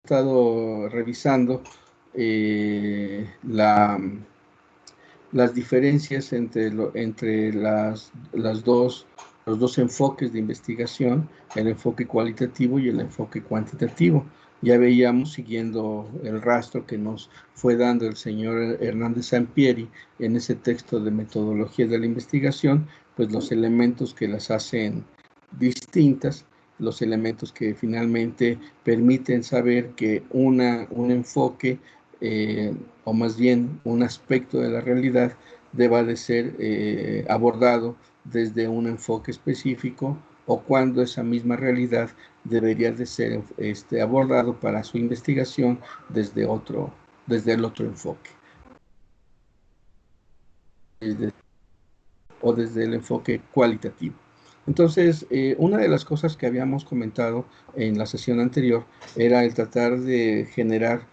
estado revisando las diferencias entre los dos enfoques de investigación, el enfoque cualitativo y el enfoque cuantitativo. Ya veíamos, siguiendo el rastro que nos fue dando el señor Hernández Sampieri en ese texto de metodología de la investigación, pues los elementos que las hacen distintas, los elementos que finalmente permiten saber que un enfoque, o más bien un aspecto de la realidad, deba de ser abordado desde un enfoque específico, o cuando esa misma realidad debería de ser abordado para su investigación desde el otro enfoque, o desde el enfoque cualitativo. Entonces, una de las cosas que habíamos comentado en la sesión anterior era el tratar de generar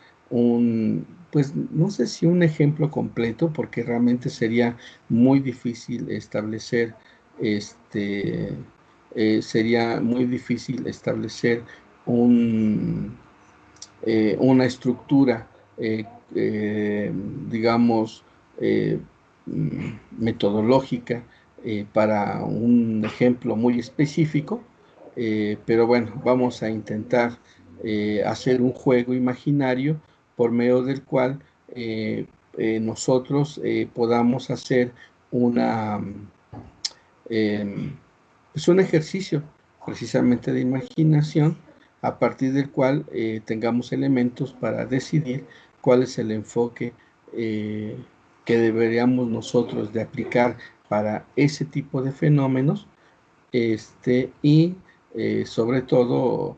pues no sé si un ejemplo completo, porque realmente sería muy difícil establecer una estructura, digamos, eh, metodológica para un ejemplo muy específico, pero bueno, vamos a intentar hacer un juego imaginario por medio del cual nosotros podamos hacer una, pues un ejercicio precisamente de imaginación, a partir del cual tengamos elementos para decidir cuál es el enfoque que deberíamos nosotros de aplicar para ese tipo de fenómenos, y sobre todo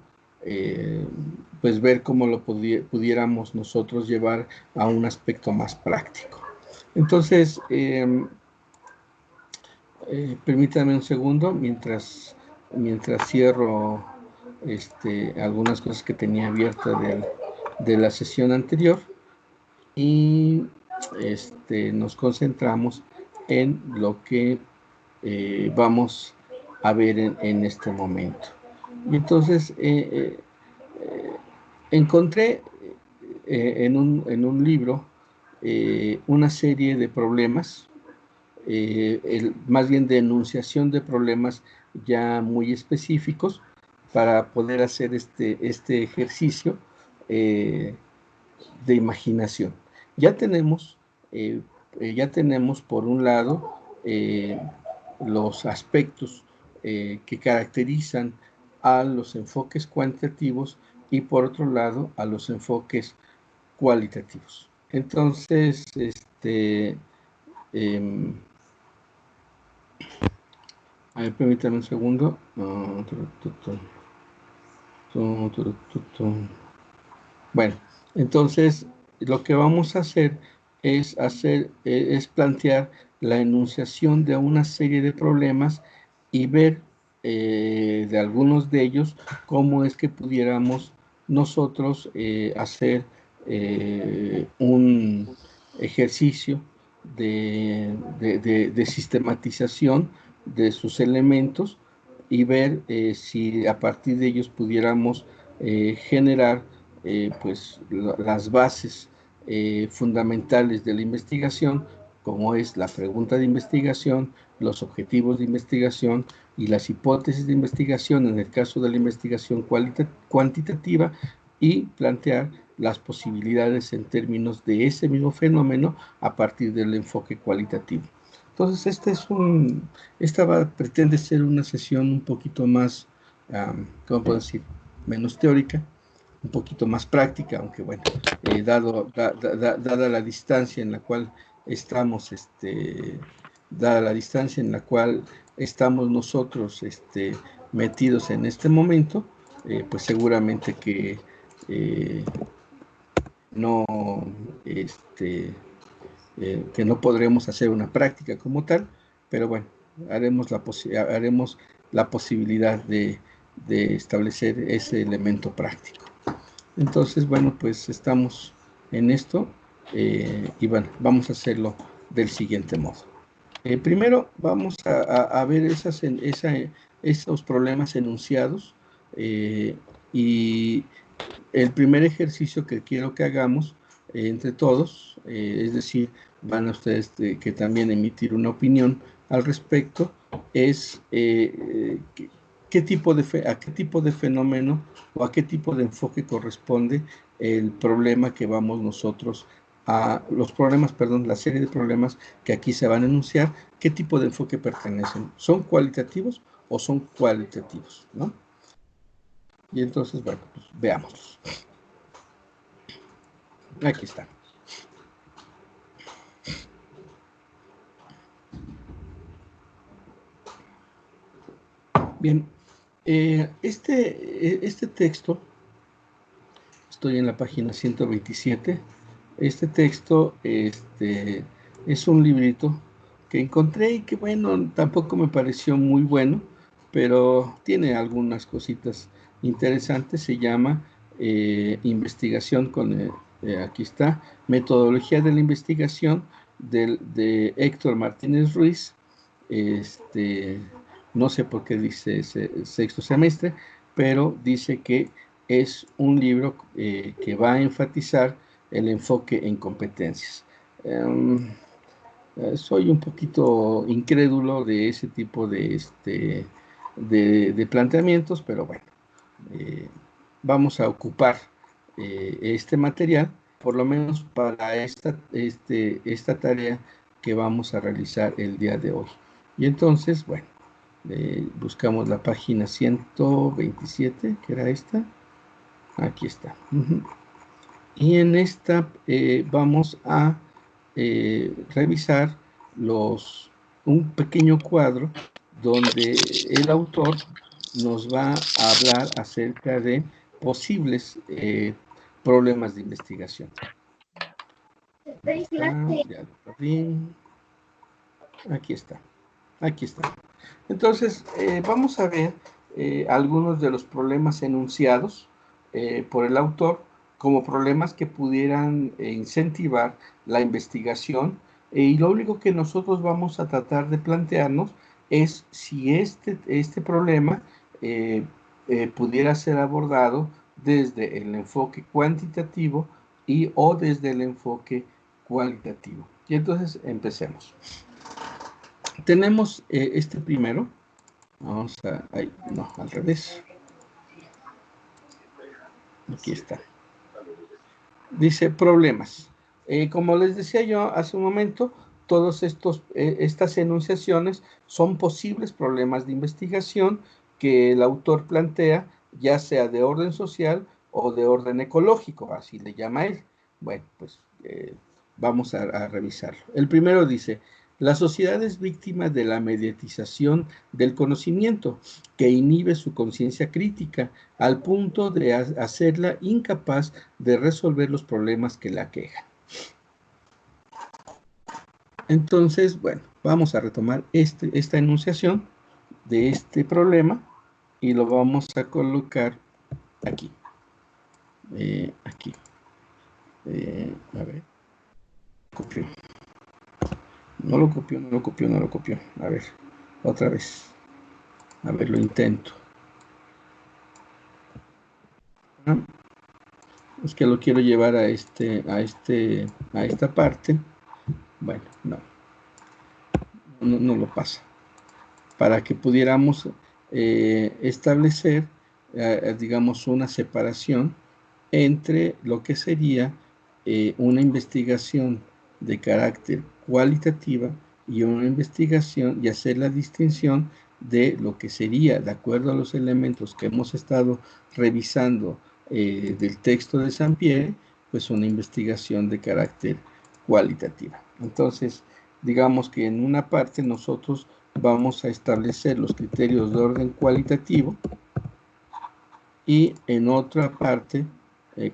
pues ver cómo lo pudiéramos nosotros llevar a un aspecto más práctico. Entonces, permítanme un segundo mientras cierro algunas cosas que tenía abiertas de la sesión anterior, y nos concentramos en lo que vamos a ver en este momento. Y entonces encontré en un libro una serie de problemas, más bien de enunciación de problemas ya muy específicos, para poder hacer este ejercicio de imaginación. Ya tenemos, por un lado, los aspectos que caracterizan a los enfoques cuantitativos, y por otro lado a los enfoques cualitativos. Entonces, a ver, permítanme un segundo. Bueno, entonces lo que vamos a hacer es plantear la enunciación de una serie de problemas, y ver de algunos de ellos cómo es que pudiéramos nosotros hacer un ejercicio de sistematización de sus elementos, y ver si a partir de ellos pudiéramos generar pues las bases fundamentales de la investigación, como es la pregunta de investigación, los objetivos de investigación y las hipótesis de investigación en el caso de la investigación cuantitativa, y plantear las posibilidades en términos de ese mismo fenómeno a partir del enfoque cualitativo. Entonces, pretende ser una sesión un poquito más, ¿cómo puedo decir?, menos teórica, un poquito más práctica, aunque bueno, dada la distancia en la cual estamos, nosotros metidos en este momento, pues seguramente que no, que no podremos hacer una práctica como tal, pero bueno, haremos la posibilidad de establecer ese elemento práctico. Entonces, bueno, pues estamos en esto, y bueno, vamos a hacerlo del siguiente modo. Primero vamos a ver esos problemas enunciados, y El primer ejercicio que quiero que hagamos entre todos, es decir, van a ustedes que también emitir una opinión al respecto, es qué tipo a qué tipo de fenómeno o a qué tipo de enfoque corresponde el problema que vamos nosotros a los problemas, perdón, la serie de problemas que aquí se van a enunciar, qué tipo de enfoque pertenecen. ¿Son cualitativos o son cualitativos? ¿No? Y entonces, bueno, pues veámoslos. Aquí está. Bien, este texto, estoy en la página 127, este texto es un librito que encontré y que, bueno, tampoco me pareció muy bueno, pero tiene algunas cositas interesantes. Se llama Investigación aquí está, Metodología de la Investigación de Héctor Martínez Ruiz. No sé por qué dice sexto semestre, pero dice que es un libro que va a enfatizar el enfoque en competencias. Soy un poquito incrédulo de ese tipo de planteamientos, pero bueno, vamos a ocupar este material, por lo menos para esta tarea que vamos a realizar el día de hoy. Y entonces, bueno, buscamos la página 127, que era esta. Aquí está. Y en esta vamos a revisar un pequeño cuadro donde el autor nos va a hablar acerca de posibles problemas de investigación. Ya lo perdí. Aquí está. Aquí está. Entonces, vamos a ver algunos de los problemas enunciados por el autor como problemas que pudieran incentivar la investigación, y lo único que nosotros vamos a tratar de plantearnos es si este problema pudiera ser abordado desde el enfoque cuantitativo o desde el enfoque cualitativo. Y entonces empecemos. Tenemos este primero. Vamos a... Ay, no, al revés. Aquí está. Dice problemas. Como les decía yo hace un momento, todas estas enunciaciones son posibles problemas de investigación que el autor plantea, ya sea de orden social o de orden ecológico, así le llama él. Bueno, pues vamos a revisarlo. El primero dice: la sociedad es víctima de la mediatización del conocimiento, que inhibe su conciencia crítica al punto de hacerla incapaz de resolver los problemas que la aquejan. Entonces, bueno, vamos a retomar esta enunciación de este problema y lo vamos a colocar aquí. Aquí. A ver. Copió. No lo copió, no lo copió, no lo copió. A ver, otra vez. A ver, lo intento. Es que lo quiero llevar a esta parte. Bueno, no lo pasa. Para que pudiéramos establecer, digamos, una separación entre lo que sería una investigación de carácter cualitativa y una investigación, y hacer la distinción de lo que sería, de acuerdo a los elementos que hemos estado revisando del texto de Saint-Pierre, pues una investigación de carácter cualitativa. Entonces, digamos que en una parte nosotros vamos a establecer los criterios de orden cualitativo y en otra parte,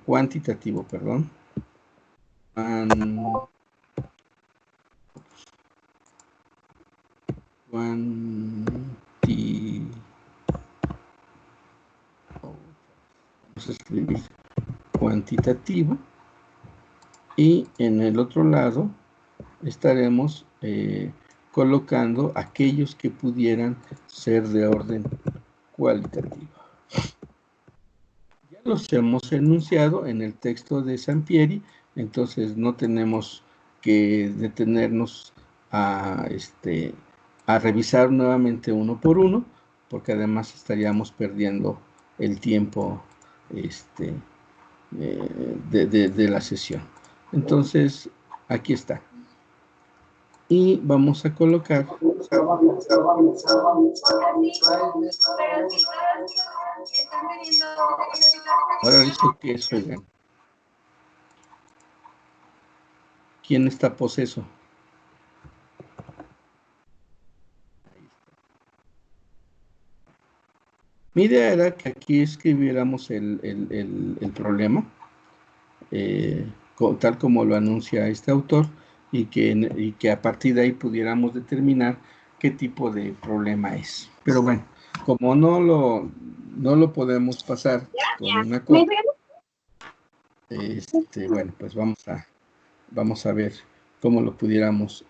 cuantitativo, perdón. Vamos a escribir cuantitativo, y en el otro lado estaremos colocando aquellos que pudieran ser de orden cualitativo. Ya los hemos enunciado en el texto de Sampieri, entonces no tenemos que detenernos a revisar nuevamente uno por uno, porque además estaríamos perdiendo el tiempo de la sesión. Entonces, aquí está. Y vamos a colocar... Ahora dice que es, oigan. ¿Quién está poseso? Mi idea era que aquí escribiéramos el problema, tal como lo anuncia este autor, y que a partir de ahí pudiéramos determinar qué tipo de problema es. Pero bueno, como no lo podemos pasar con una cosa, bueno, pues vamos a ver cómo lo pudiéramos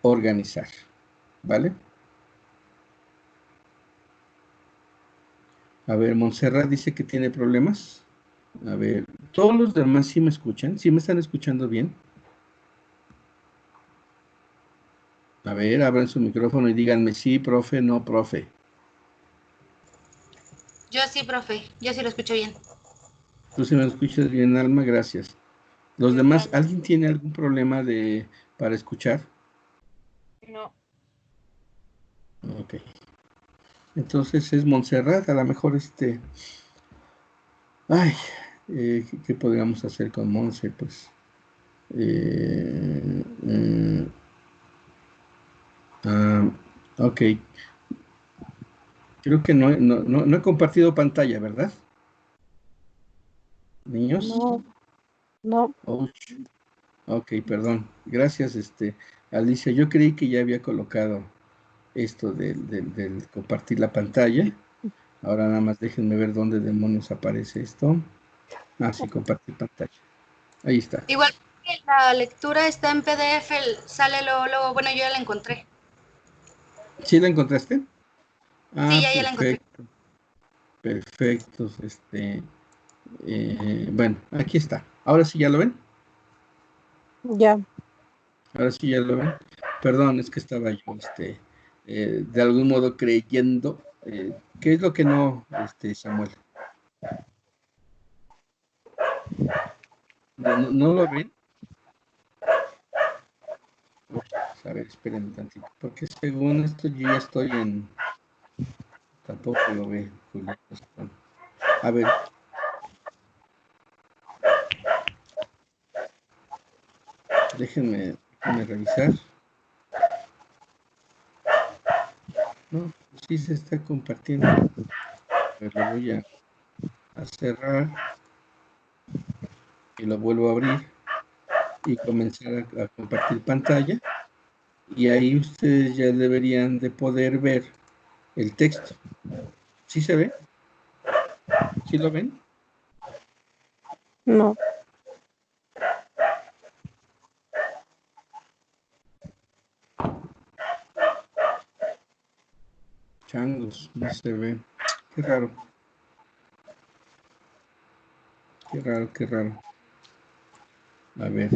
organizar, ¿vale? A ver, Montserrat dice que tiene problemas. A ver, todos los demás sí me escuchan, sí me están escuchando bien. A ver, abran su micrófono y díganme sí, profe, no, profe. Yo sí, profe, yo sí lo escucho bien. Tú sí me escuchas bien, Alma, gracias. Los demás, ¿alguien tiene algún problema para escuchar? No. Ok. Entonces es Montserrat, a lo mejor ay, ¿qué podríamos hacer con Monse? Pues, ok. Creo que no he compartido pantalla, ¿verdad? Niños. No, no. Oh, ok, perdón. Gracias, Alicia. Yo creí que ya había colocado esto del compartir la pantalla. Ahora nada más déjenme ver dónde demonios aparece esto. Ah, sí, compartir pantalla. Ahí está. Igual que la lectura está en PDF, sale luego, bueno, yo ya la encontré. ¿Sí la encontraste? Ah, Sí, ya la encontré. perfecto. Bueno, aquí está. Ahora sí ya lo ven. Ya. Ahora sí ya lo ven. Perdón, es que estaba yo, de algún modo creyendo. ¿Qué es lo que no, Samuel? ¿No lo ven? A ver, esperen un tantito. Porque según esto yo ya estoy en... Tampoco lo ve, Julián. A ver. Déjenme revisar. No, sí se está compartiendo. Pero lo voy a cerrar. Y lo vuelvo a abrir. Y comenzar a compartir pantalla. Y ahí ustedes ya deberían de poder ver el texto. ¿Sí se ve? ¿Sí lo ven? No. Changos, no se ve. Qué raro. Qué raro, qué raro. A ver.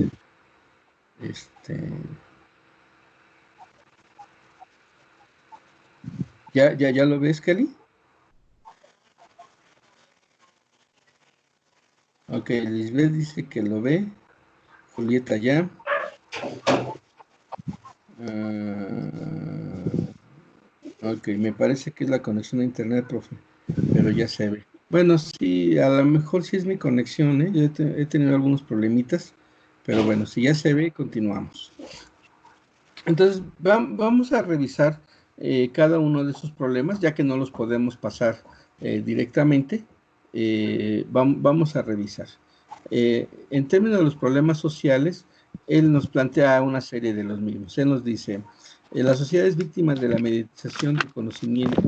¿Ya lo ves, Kelly? Ok, Lisbeth dice que lo ve. Julieta ya. Ok, me parece que es la conexión a internet, profe. Pero ya se ve. Bueno, sí, a lo mejor sí es mi conexión, ¿eh? Yo he tenido algunos problemitas. Pero bueno, si ya se ve, continuamos. Entonces, vamos a revisar cada uno de esos problemas, ya que no los podemos pasar directamente. Vamos a revisar. En términos de los problemas sociales, él nos plantea una serie de los mismos. Él nos dice, la sociedad es víctima de la mediatización del conocimiento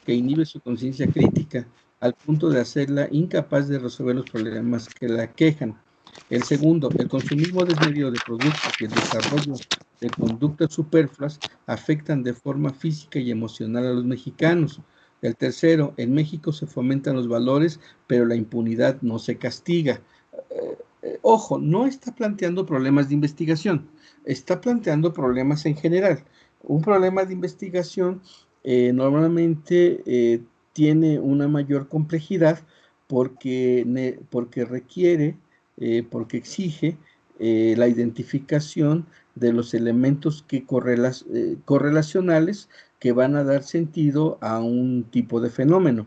que inhibe su conciencia crítica al punto de hacerla incapaz de resolver los problemas que la aquejan. El segundo, el consumismo desmedido de productos y el desarrollo de conductas superfluas afectan de forma física y emocional a los mexicanos. El tercero, en México se fomentan los valores, pero la impunidad no se castiga. Ojo, no está planteando problemas de investigación, está planteando problemas en general. Un problema de investigación normalmente tiene una mayor complejidad porque requiere, porque exige la identificación de los elementos correlacionales que van a dar sentido a un tipo de fenómeno.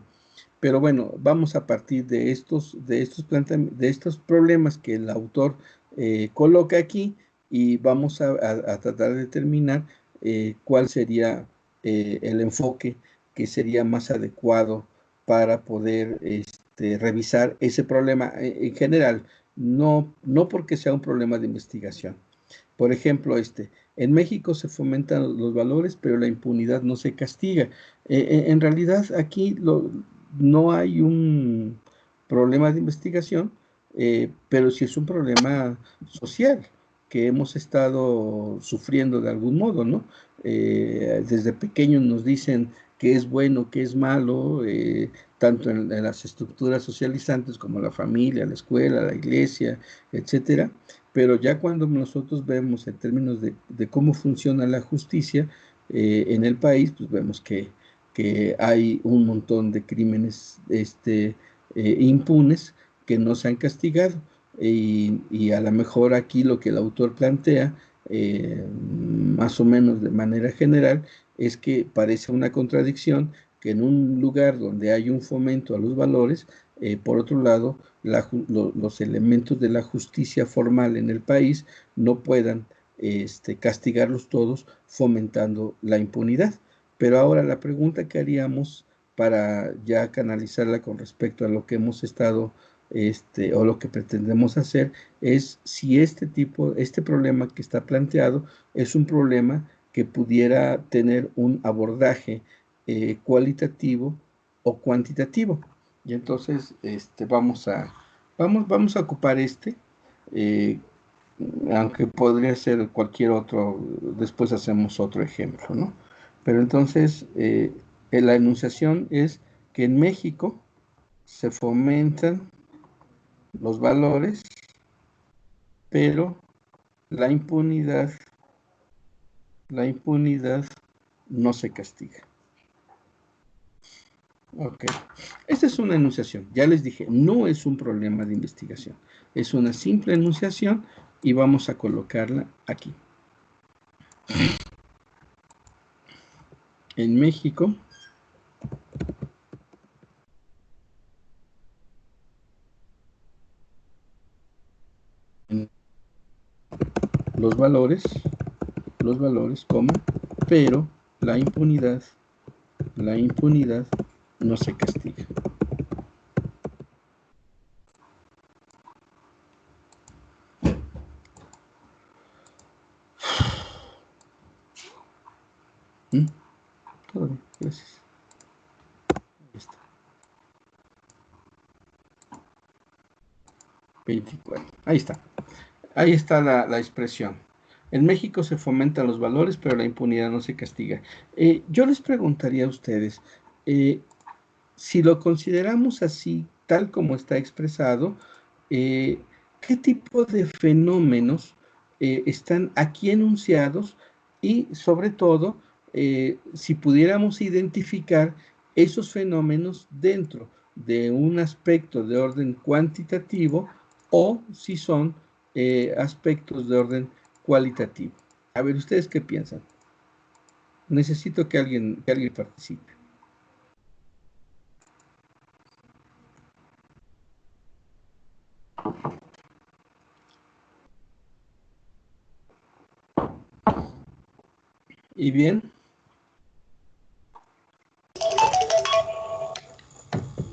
Pero bueno, vamos a partir de estos problemas que el autor coloca aquí y vamos a tratar de determinar cuál sería el enfoque que sería más adecuado para poder revisar ese problema en general, no porque sea un problema de investigación. Por ejemplo, en México se fomentan los valores, pero la impunidad no se castiga. En realidad aquí no hay un problema de investigación, pero sí es un problema social que hemos estado sufriendo de algún modo, ¿no? Desde pequeños nos dicen qué es bueno, qué es malo, tanto en las estructuras socializantes como la familia, la escuela, la iglesia, etcétera. Pero ya cuando nosotros vemos en términos de cómo funciona la justicia en el país, pues vemos que hay un montón de crímenes impunes que no se han castigado. Y a lo mejor aquí lo que el autor plantea, más o menos de manera general, es que parece una contradicción que en un lugar donde hay un fomento a los valores, por otro lado, los elementos de la justicia formal en el país no puedan castigarlos todos fomentando la impunidad. Pero ahora la pregunta que haríamos para ya canalizarla con respecto a lo que hemos estado o lo que pretendemos hacer es si este problema que está planteado es un problema que pudiera tener un abordaje cualitativo o cuantitativo. Y entonces vamos a ocupar eh, aunque podría ser cualquier otro, después hacemos otro ejemplo, ¿no? Pero entonces la enunciación es que en México se fomentan los valores, pero la impunidad no se castiga. Ok, esta es una enunciación, ya les dije, no es un problema de investigación, es una simple enunciación y vamos a colocarla aquí. En México, los valores, como, pero la impunidad no se castiga. Todo bien, gracias. Ahí está. 24. Ahí está. Ahí está la expresión. En México se fomentan los valores, pero la impunidad no se castiga. Yo les preguntaría a ustedes, si lo consideramos así, tal como está expresado, ¿qué tipo de fenómenos están aquí enunciados? Y sobre todo, si pudiéramos identificar esos fenómenos dentro de un aspecto de orden cuantitativo o si son aspectos de orden cualitativo. A ver, ¿ustedes qué piensan? Necesito que alguien participe. ¿Y bien?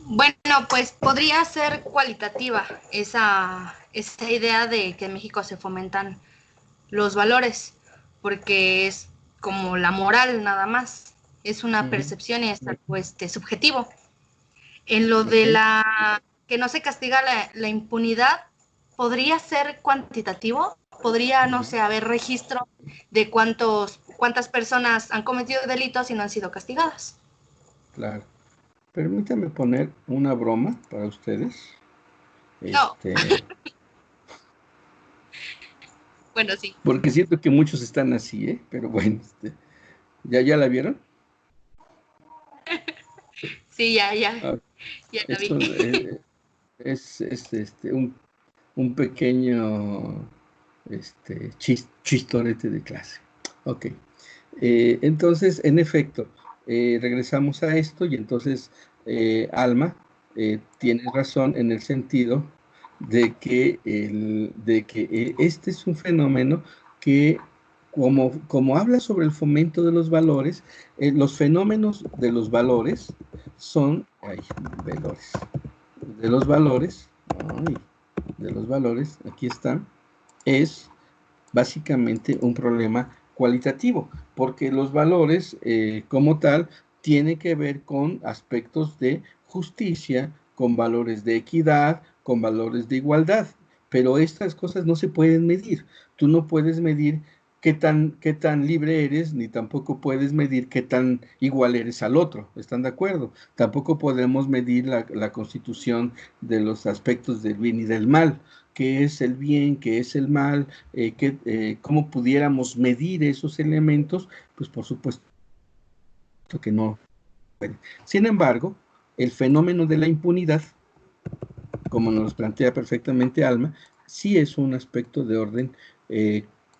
Bueno, pues podría ser cualitativa esa idea de que en México se fomentan los valores, porque es como la moral nada más, es una percepción y es algo subjetivo. En lo de que no se castiga la impunidad, podría ser cuantitativo, podría, no sé, haber registro de cuántas personas han cometido delitos y no han sido castigadas. Claro. Permítame poner una broma para ustedes. No. Bueno, sí. Porque siento que muchos están así, ¿eh? Pero bueno, ¿ya la vieron? Sí, ya Ah, la vi. es un pequeño chistorete de clase. Ok. Entonces, en efecto, regresamos a esto y entonces Alma tiene razón en el sentido de que este es un fenómeno que, como habla sobre el fomento de los fenómenos de los valores son, de los valores, ay, de los valores, aquí están, es básicamente un problema cualitativo, porque los valores como tal tienen que ver con aspectos de justicia, con valores de equidad, con valores de igualdad, pero estas cosas no se pueden medir. Tú no puedes medir qué tan libre eres, ni tampoco puedes medir qué tan igual eres al otro. ¿Están de acuerdo? Tampoco podemos medir la constitución de los aspectos del bien y del mal, qué es el bien, qué es el mal, cómo pudiéramos medir esos elementos, pues por supuesto que no puede. Sin embargo, el fenómeno de la impunidad, como nos plantea perfectamente Alma, sí es un aspecto de orden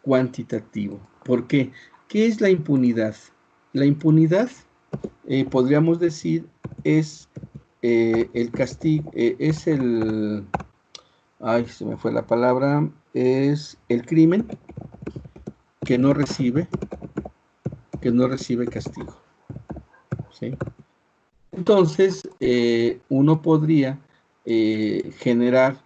cuantitativo. ¿Por qué? ¿Qué es la impunidad? La impunidad, podríamos decir, es el castigo, ay, se me fue la palabra, es el crimen que no recibe castigo, ¿sí? Entonces, uno podría generar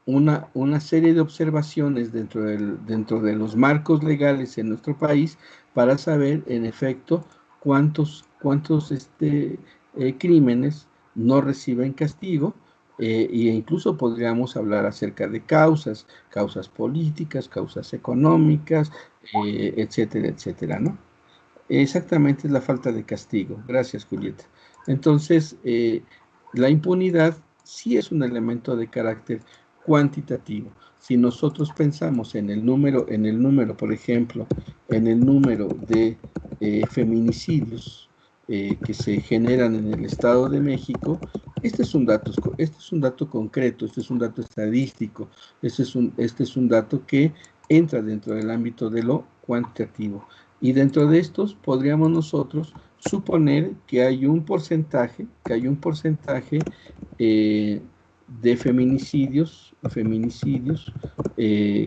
una serie de observaciones dentro de los marcos legales en nuestro país para saber, en efecto, cuántos crímenes no reciben castigo, e incluso podríamos hablar acerca de causas políticas, causas económicas, etcétera, etcétera, ¿no? Exactamente, es la falta de castigo. Gracias, Julieta. Entonces, la impunidad sí es un elemento de carácter cuantitativo. Si nosotros pensamos en el número, por ejemplo, en el número de feminicidios que se generan en el Estado de México, este es un dato concreto, este es un dato estadístico, este es un dato que entra dentro del ámbito de lo cuantitativo. Y dentro de estos podríamos nosotros suponer que hay un porcentaje de feminicidios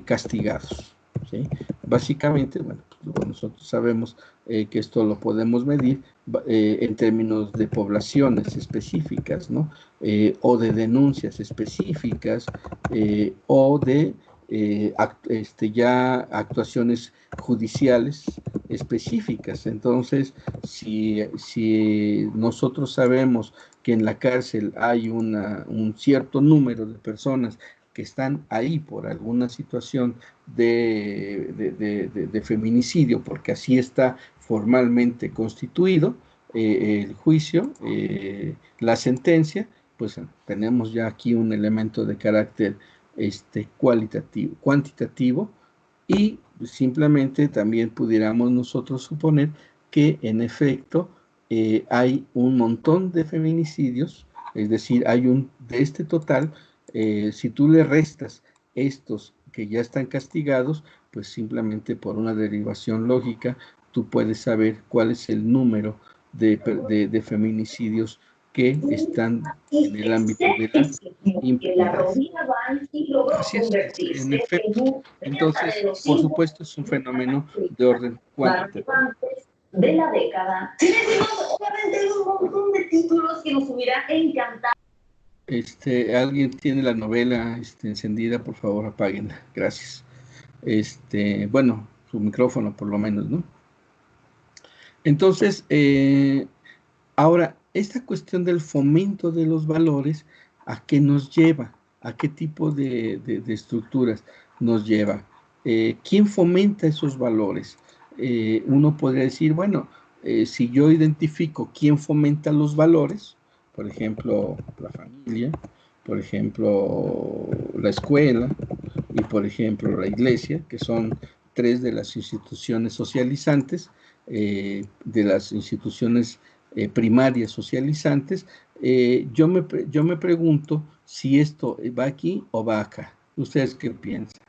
castigados, ¿sí? Básicamente, bueno, pues, nosotros sabemos que esto lo podemos medir en términos de poblaciones específicas, ¿no? O de denuncias específicas, o de ya actuaciones judiciales específicas. Entonces, si nosotros sabemos que en la cárcel hay un cierto número de personas que están ahí por alguna situación de feminicidio, porque así está formalmente constituido el juicio, la sentencia, pues tenemos ya aquí un elemento de carácter cuantitativo, y simplemente también pudiéramos nosotros suponer que en efecto hay un montón de feminicidios, es decir, de este total, si tú le restas estos que ya están castigados, pues simplemente por una derivación lógica, tú puedes saber cuál es el número de feminicidios que están en el ámbito de la impunidad. Así es, en efecto. Entonces, por supuesto, es un fenómeno de orden cuantitativo. De la década. Sí, obviamente hay un montón de títulos que nos hubiera encantado. Alguien tiene la novela encendida, por favor, apáguenla. Gracias. Bueno, su micrófono por lo menos, ¿no? Entonces, ahora, esta cuestión del fomento de los valores, ¿a qué nos lleva? ¿A qué tipo de estructuras nos lleva? ¿Quién fomenta esos valores? Uno podría decir, bueno, si yo identifico quién fomenta los valores, por ejemplo, la familia, por ejemplo, la escuela y, por ejemplo, la iglesia, que son tres de las instituciones socializantes, de las instituciones primarias socializantes. Yo me pregunto si esto va aquí o va acá. ¿Ustedes qué piensan?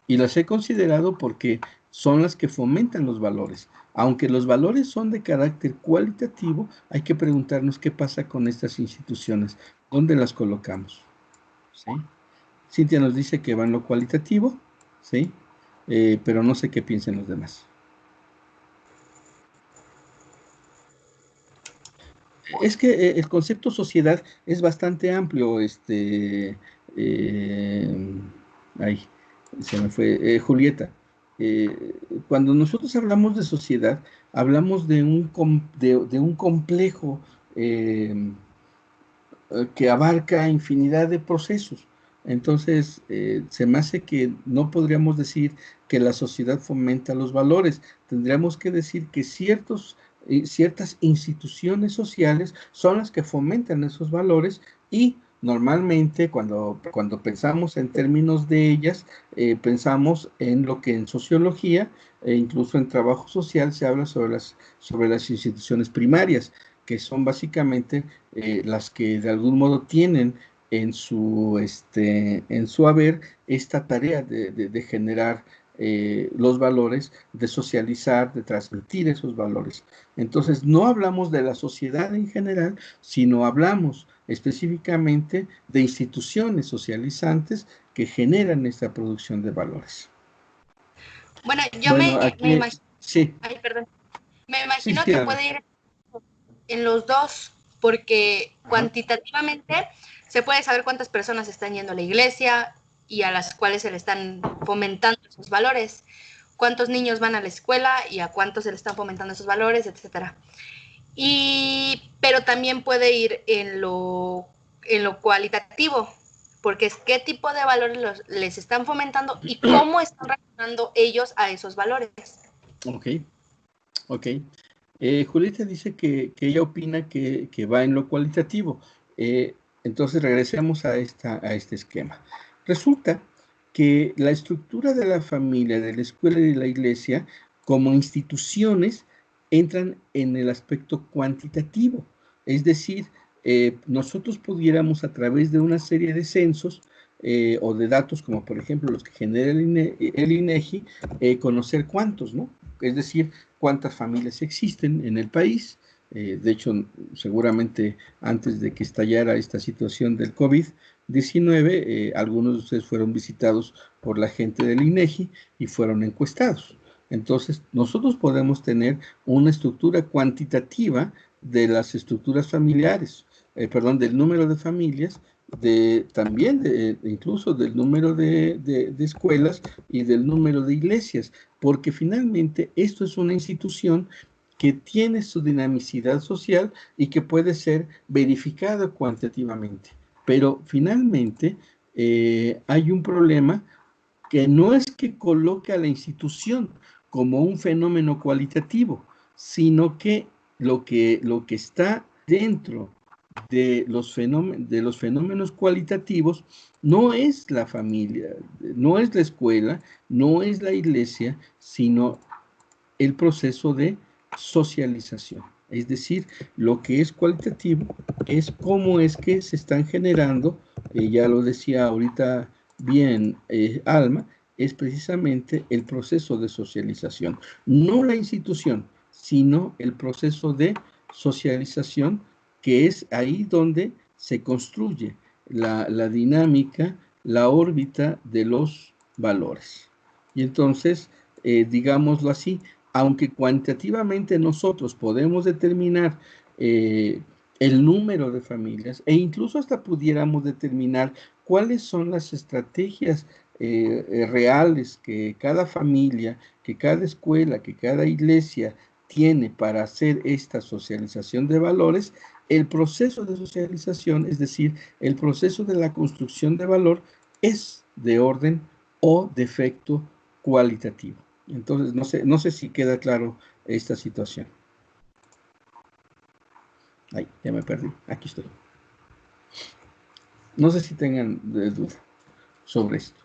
Y las he considerado porque son las que fomentan los valores. Aunque los valores son de carácter cualitativo, hay que preguntarnos qué pasa con estas instituciones, dónde las colocamos. ¿Sí? Cintia nos dice que va en lo cualitativo, ¿sí? Pero no sé qué piensan los demás. Es que el concepto sociedad es bastante amplio, ay, se me fue, Julieta. Cuando nosotros hablamos de sociedad, hablamos de un complejo que abarca infinidad de procesos. Entonces, se me hace que no podríamos decir que la sociedad fomenta los valores. Tendríamos que decir que ciertas instituciones sociales son las que fomentan esos valores y normalmente cuando pensamos en términos de ellas, pensamos en lo que en sociología e incluso en trabajo social se habla sobre las instituciones primarias, que son básicamente las que de algún modo tienen en su haber esta tarea de generar los valores, de socializar, de transmitir esos valores. Entonces, no hablamos de la sociedad en general, sino hablamos específicamente de instituciones socializantes que generan esta producción de valores. Bueno, yo aquí, me imagino, sí. ay, perdón, me imagino Sí, que puede ir en los dos, porque cuantitativamente se puede saber cuántas personas están yendo a la iglesia y a las cuales se le están fomentando esos valores, cuántos niños van a la escuela y a cuántos se le están fomentando esos valores, etcétera. Pero también puede ir en lo cualitativo, porque es qué tipo de valores les están fomentando y cómo están reaccionando ellos a esos valores. Ok. Julieta dice que ella opina que va en lo cualitativo. Entonces regresemos a este esquema. Resulta que la estructura de la familia, de la escuela y de la iglesia, como instituciones, entran en el aspecto cuantitativo. Es decir, nosotros pudiéramos a través de una serie de censos o de datos, como por ejemplo los que genera el INEGI, conocer cuántos, ¿no? Es decir, cuántas familias existen en el país. De hecho, seguramente antes de que estallara esta situación del COVID-19, algunos de ustedes fueron visitados por la gente del INEGI y fueron encuestados. Entonces, nosotros podemos tener una estructura cuantitativa de las estructuras familiares, del número de familias, también incluso del número de escuelas y del número de iglesias, porque finalmente esto es una institución que tiene su dinamicidad social y que puede ser verificada cuantitativamente. Pero finalmente hay un problema que no es que coloque a la institución como un fenómeno cualitativo, sino que lo que está dentro de los fenómenos cualitativos no es la familia, no es la escuela, no es la iglesia, sino el proceso de socialización. Es decir, lo que es cualitativo es cómo es que se están generando, ya lo decía ahorita bien Alma, es precisamente el proceso de socialización. No la institución, sino el proceso de socialización, que es ahí donde se construye la dinámica, la órbita de los valores. Y entonces, digámoslo así, aunque cuantitativamente nosotros podemos determinar el número de familias e incluso hasta pudiéramos determinar cuáles son las estrategias reales que cada familia, que cada escuela, que cada iglesia tiene para hacer esta socialización de valores, el proceso de socialización, es decir, el proceso de la construcción de valor, es de orden o de efecto cualitativo. Entonces, no sé si queda claro esta situación. Ay, ya me perdí. Aquí estoy. No sé si tengan duda sobre esto.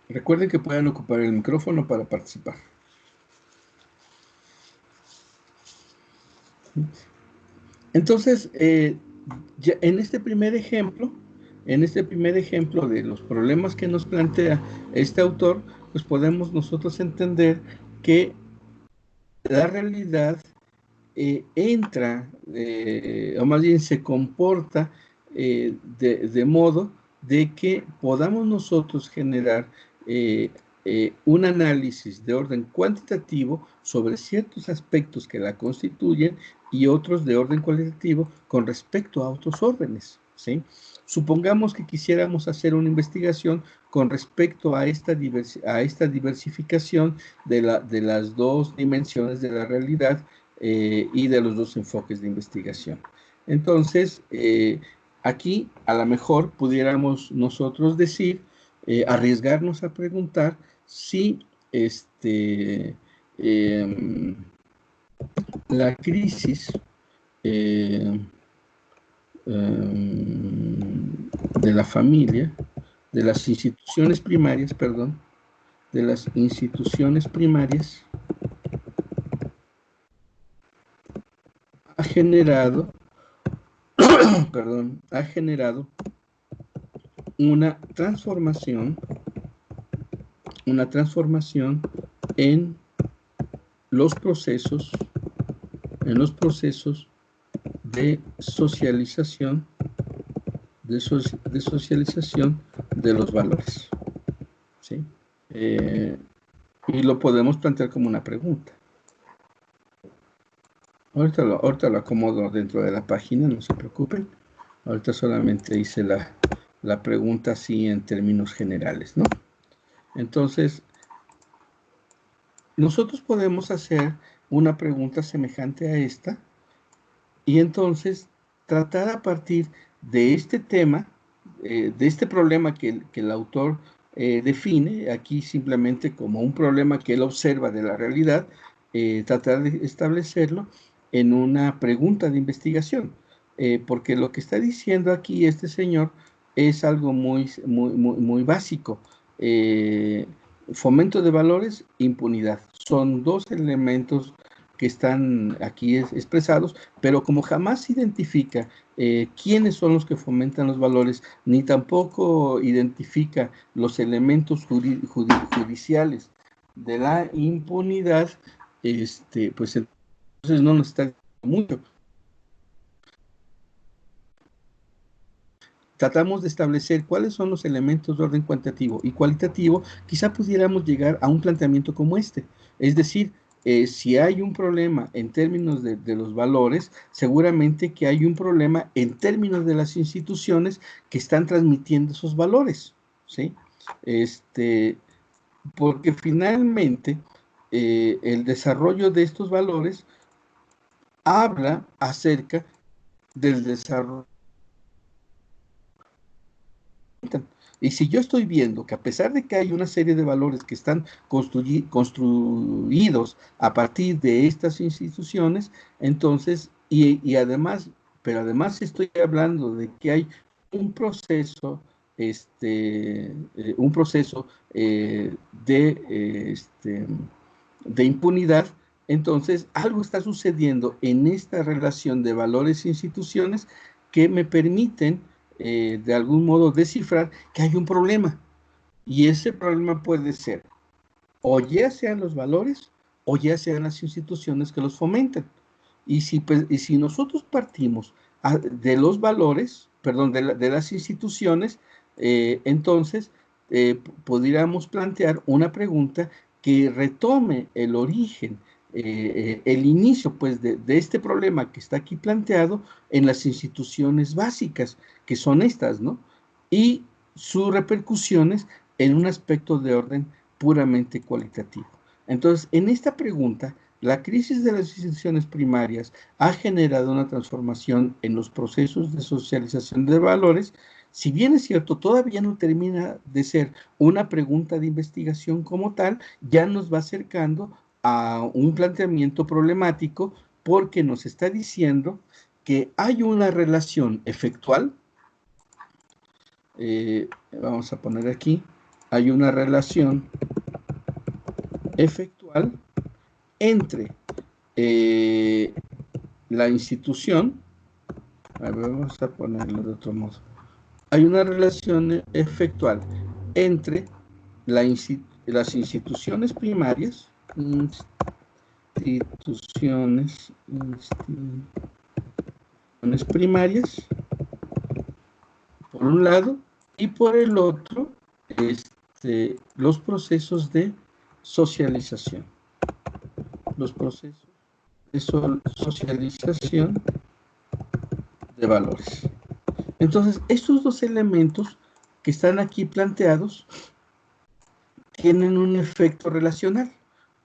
Recuerden que pueden ocupar el micrófono para participar. Entonces, ya en este primer ejemplo de los problemas que nos plantea este autor, pues podemos nosotros entender que la realidad entra, o más bien se comporta de modo de que podamos nosotros generar un análisis de orden cuantitativo sobre ciertos aspectos que la constituyen y otros de orden cualitativo con respecto a otros órdenes, ¿sí? Supongamos que quisiéramos hacer una investigación con respecto a esta diversificación de las dos dimensiones de la realidad y de los dos enfoques de investigación. Entonces, aquí a lo mejor pudiéramos nosotros decir, arriesgarnos a preguntar si la crisis de la familia, de las instituciones primarias, perdón, de las instituciones primarias ha generado, perdón, ha generado una transformación en los procesos de socialización de los valores, ¿sí? Y lo podemos plantear como una pregunta. Ahorita lo acomodo dentro de la página, no se preocupen. Ahorita solamente hice la pregunta así en términos generales, ¿no? Entonces, nosotros podemos hacer una pregunta semejante a esta y entonces tratar a partir de este tema, de este problema que el autor define aquí simplemente como un problema que él observa de la realidad, tratar de establecerlo en una pregunta de investigación, porque lo que está diciendo aquí este señor es algo muy básico. Fomento de valores, impunidad. Son dos elementos que están aquí expresados, pero como jamás identifica quiénes son los que fomentan los valores, ni tampoco identifica los elementos judiciales de la impunidad, pues entonces no nos está diciendo mucho. Tratamos de establecer cuáles son los elementos de orden cuantitativo y cualitativo, quizá pudiéramos llegar a un planteamiento como este. Es decir, si hay un problema en términos de los valores, seguramente que hay un problema en términos de las instituciones que están transmitiendo esos valores, ¿sí? Porque finalmente el desarrollo de estos valores habla acerca del desarrollo. Y si yo estoy viendo que a pesar de que hay una serie de valores que están construidos a partir de estas instituciones, entonces, y además, pero además estoy hablando de que hay un proceso, de impunidad, entonces algo está sucediendo en esta relación de valores e instituciones que me permiten de algún modo descifrar que hay un problema. Y ese problema puede ser o ya sean los valores o ya sean las instituciones que los fomentan. Y si nosotros partimos de los valores, perdón, de las instituciones, entonces podríamos plantear una pregunta que retome el origen, el inicio pues de este problema que está aquí planteado en las instituciones básicas, que son estas, ¿no? Y sus repercusiones en un aspecto de orden puramente cualitativo. Entonces, en esta pregunta La crisis de las instituciones primarias ha generado una transformación en los procesos de socialización de valores. Si bien es cierto, todavía no termina de ser una pregunta de investigación como tal, ya nos va acercando a un planteamiento problemático porque nos está diciendo que hay una relación efectual. Vamos a poner aquí, hay una relación efectual entre la institución, a ver, vamos a ponerlo de otro modo, hay una relación efectual entre las instituciones primarias, primarias, por un lado, y por el otro, los procesos de socialización. Los procesos de socialización de valores. Entonces, estos dos elementos que están aquí planteados tienen un efecto relacional.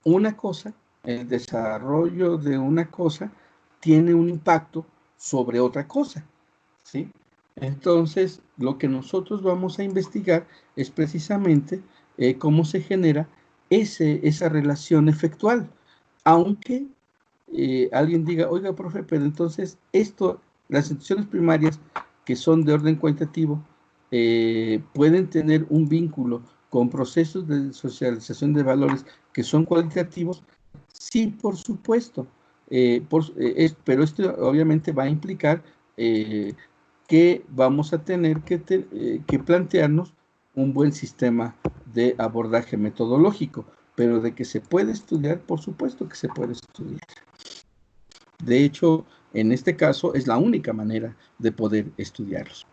Una cosa, el desarrollo de una cosa, tiene un impacto sobre otra cosa, ¿sí? Entonces, lo que nosotros vamos a investigar es precisamente cómo se genera esa relación efectual. Aunque alguien diga, oiga, profe, pero entonces las instituciones primarias que son de orden cuantitativo pueden tener un vínculo con procesos de socialización de valores que son cualitativos. Sí, por supuesto, pero esto obviamente va a implicar que vamos a tener que plantearnos un buen sistema de abordaje metodológico, pero de que se puede estudiar, por supuesto que se puede estudiar. De hecho, en este caso es la única manera de poder estudiarlos.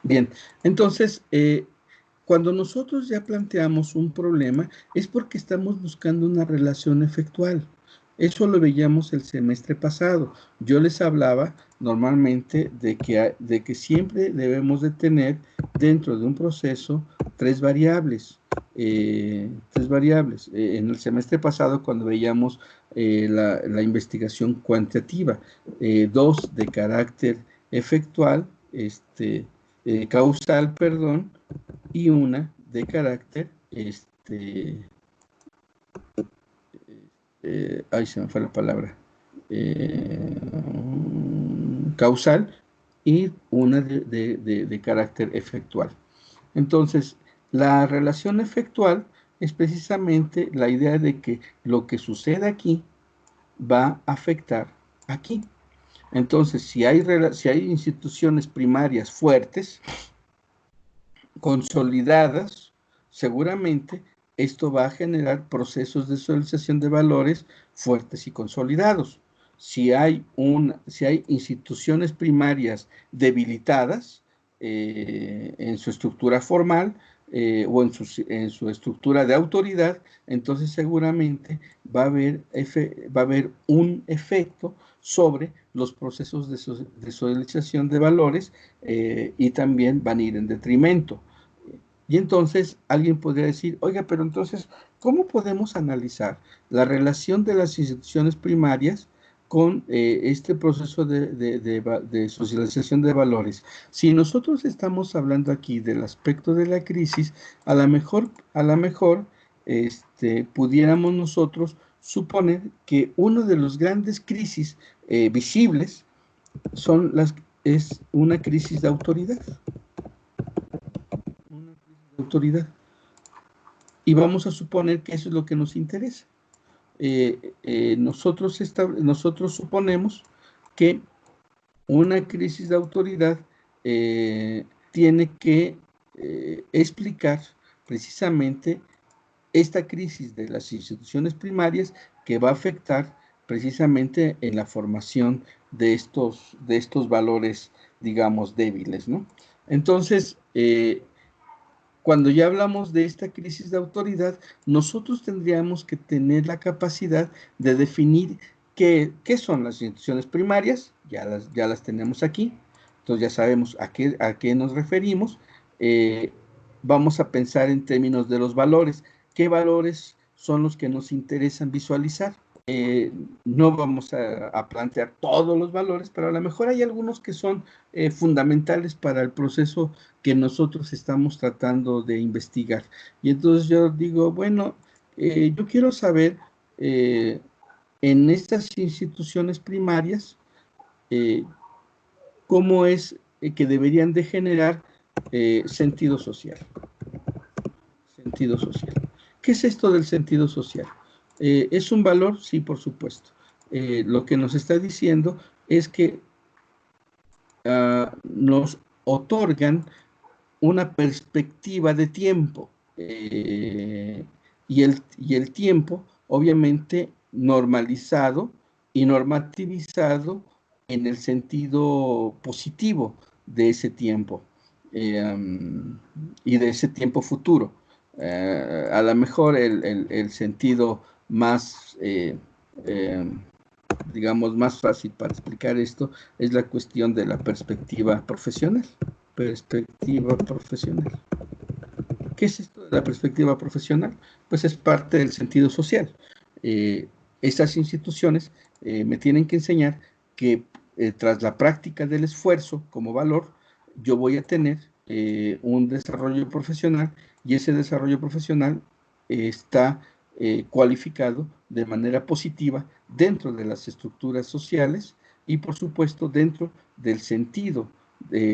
Bien, entonces, cuando nosotros ya planteamos un problema, es porque estamos buscando una relación efectual. Eso lo veíamos el semestre pasado. Yo les hablaba normalmente de que siempre debemos de tener dentro de un proceso tres variables. En el semestre pasado, cuando veíamos la investigación cuantitativa, dos de carácter efectual, causal, perdón, y una de carácter, ahí se me fue la palabra, causal, y una de carácter efectual. Entonces, la relación efectual es precisamente la idea de que lo que sucede aquí va a afectar aquí. Entonces, si hay instituciones primarias fuertes, consolidadas, seguramente esto va a generar procesos de socialización de valores fuertes y consolidados. Si hay instituciones primarias debilitadas en su estructura formal o en su estructura de autoridad, entonces seguramente va a haber un efecto sobre los procesos de socialización de valores y también van a ir en detrimento. Y entonces alguien podría decir, oiga, pero entonces, ¿cómo podemos analizar la relación de las instituciones primarias con este proceso de socialización de valores? Si nosotros estamos hablando aquí del aspecto de la crisis, a lo mejor pudiéramos nosotros suponer que uno de los grandes crisis visibles es una crisis de autoridad. Y vamos a suponer que eso es lo que nos interesa. Nosotros suponemos que una crisis de autoridad tiene que explicar precisamente esta crisis de las instituciones primarias que va a afectar precisamente en la formación de estos valores, digamos, débiles, ¿no? Entonces, cuando ya hablamos de esta crisis de autoridad, nosotros tendríamos que tener la capacidad de definir qué son las instituciones primarias, ya las tenemos aquí, entonces ya sabemos a qué nos referimos. Vamos a pensar en términos de los valores. ¿Qué valores son los que nos interesan visualizar. No vamos a plantear todos los valores, pero a lo mejor hay algunos que son fundamentales para el proceso que nosotros estamos tratando de investigar. Y entonces yo digo, bueno, yo quiero saber en estas instituciones primarias cómo es que deberían de generar sentido social. Sentido social. ¿Qué es esto del sentido social? ¿Es un valor? Sí, por supuesto. Lo que nos está diciendo es que nos otorgan una perspectiva de tiempo y el tiempo, obviamente, normalizado y normativizado en el sentido positivo de ese tiempo y de ese tiempo futuro. A lo mejor el sentido más, digamos, más fácil para explicar esto es la cuestión de la perspectiva profesional. Perspectiva profesional. ¿Qué es esto de la perspectiva profesional? Pues es parte del sentido social. Estas instituciones me tienen que enseñar que tras la práctica del esfuerzo como valor, yo voy a tener un desarrollo profesional y ese desarrollo profesional está cualificado de manera positiva dentro de las estructuras sociales y por supuesto dentro del sentido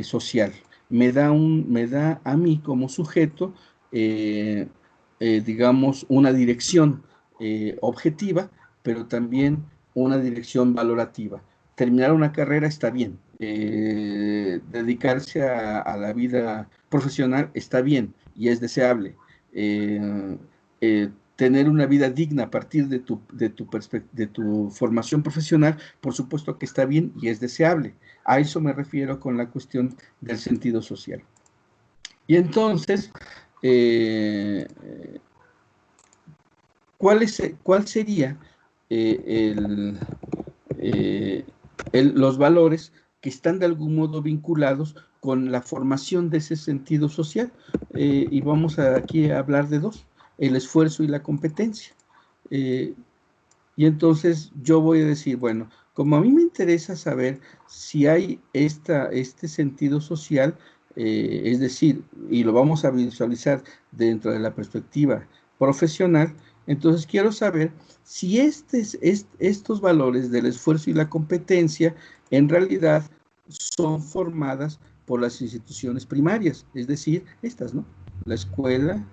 social. Me da a mí como sujeto, digamos, una dirección objetiva, pero también una dirección valorativa. Terminar una carrera está bien, dedicarse a la vida profesional está bien y es deseable. Tener una vida digna a partir de tu formación profesional, por supuesto que está bien y es deseable. A eso me refiero con la cuestión del sentido social. Y entonces, ¿cuál sería los valores que están de algún modo vinculados con la formación de ese sentido social? Y vamos aquí a hablar de dos: el esfuerzo y la competencia. Y entonces yo voy a decir, bueno, como a mí me interesa saber si hay este sentido social, es decir, y lo vamos a visualizar dentro de la perspectiva profesional, entonces quiero saber si estos valores del esfuerzo y la competencia en realidad son formadas por las instituciones primarias, es decir, estas, ¿no? La escuela,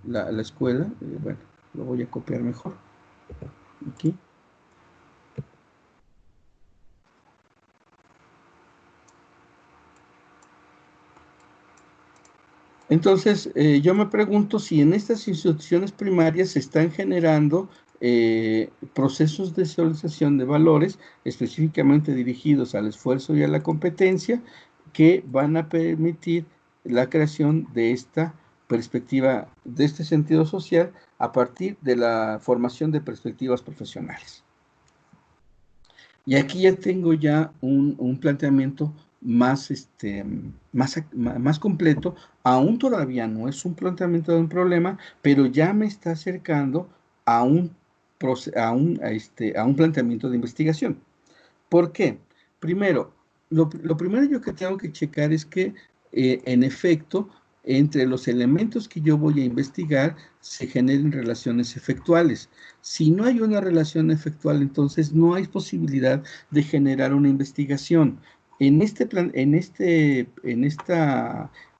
la escuela, bueno, lo voy a copiar mejor. Aquí. Entonces, yo me pregunto si en estas instituciones primarias se están generando procesos de socialización de valores específicamente dirigidos al esfuerzo y a la competencia que van a permitir la creación de esta perspectiva, de este sentido social a partir de la formación de perspectivas profesionales. Y aquí ya tengo ya un planteamiento más completo. Aún todavía no es un planteamiento de un problema, pero ya me está acercando a un planteamiento de investigación. ¿Por qué? Primero, lo primero yo que tengo que checar es que, en efecto, entre los elementos que yo voy a investigar se generen relaciones efectuales. Si no hay una relación efectual, entonces no hay posibilidad de generar una investigación. En esta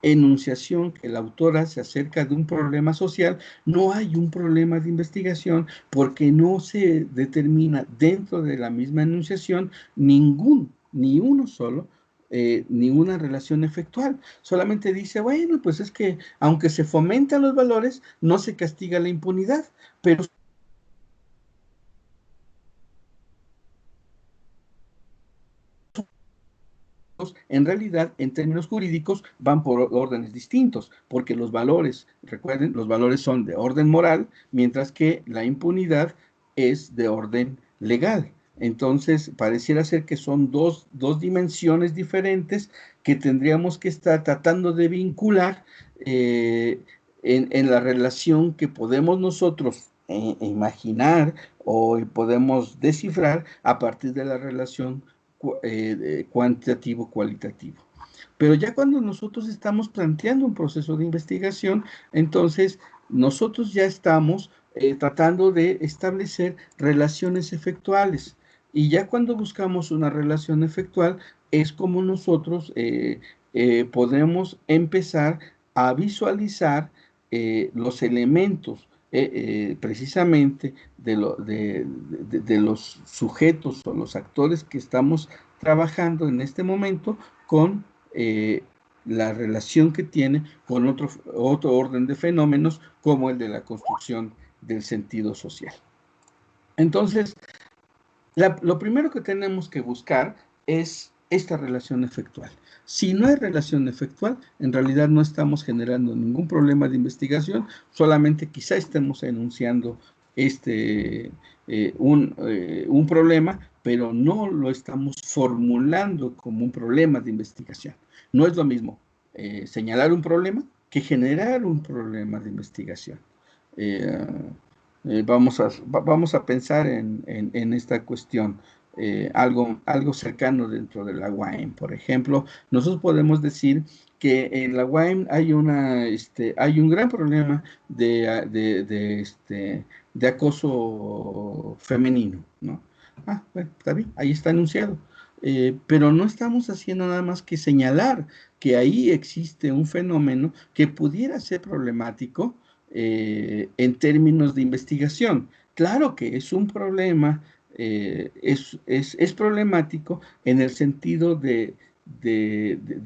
enunciación que la autora se acerca de un problema social, no hay un problema de investigación porque no se determina dentro de la misma enunciación ni uno solo, ninguna relación efectual. Solamente dice, bueno, pues es que aunque se fomentan los valores, no se castiga la impunidad, pero en realidad, en términos jurídicos, van por órdenes distintos, porque los valores, recuerden, los valores son de orden moral, mientras que la impunidad es de orden legal. Entonces, pareciera ser que son dos dimensiones diferentes que tendríamos que estar tratando de vincular en la relación que podemos nosotros imaginar o podemos descifrar a partir de la relación cuantitativo-cualitativo. Pero ya cuando nosotros estamos planteando un proceso de investigación, entonces nosotros ya estamos tratando de establecer relaciones efectuales. Y ya cuando buscamos una relación efectual, es como nosotros podemos empezar a visualizar los elementos precisamente de los sujetos o los actores que estamos trabajando en este momento con la relación que tiene con otro orden de fenómenos como el de la construcción del sentido social. Entonces, lo primero que tenemos que buscar es esta relación efectual. Si no hay relación efectual, en realidad no estamos generando ningún problema de investigación, solamente quizá estemos enunciando un problema, pero no lo estamos formulando como un problema de investigación. No es lo mismo señalar un problema que generar un problema de investigación. Vamos a pensar en esta cuestión, algo cercano dentro de la UAM. Por ejemplo, nosotros podemos decir que en la UAM hay un gran problema de acoso femenino, ¿no? Bueno, está bien, ahí está anunciado. Pero no estamos haciendo nada más que señalar que ahí existe un fenómeno que pudiera ser problemático en términos de investigación. Claro que es un problema, es problemático en el sentido de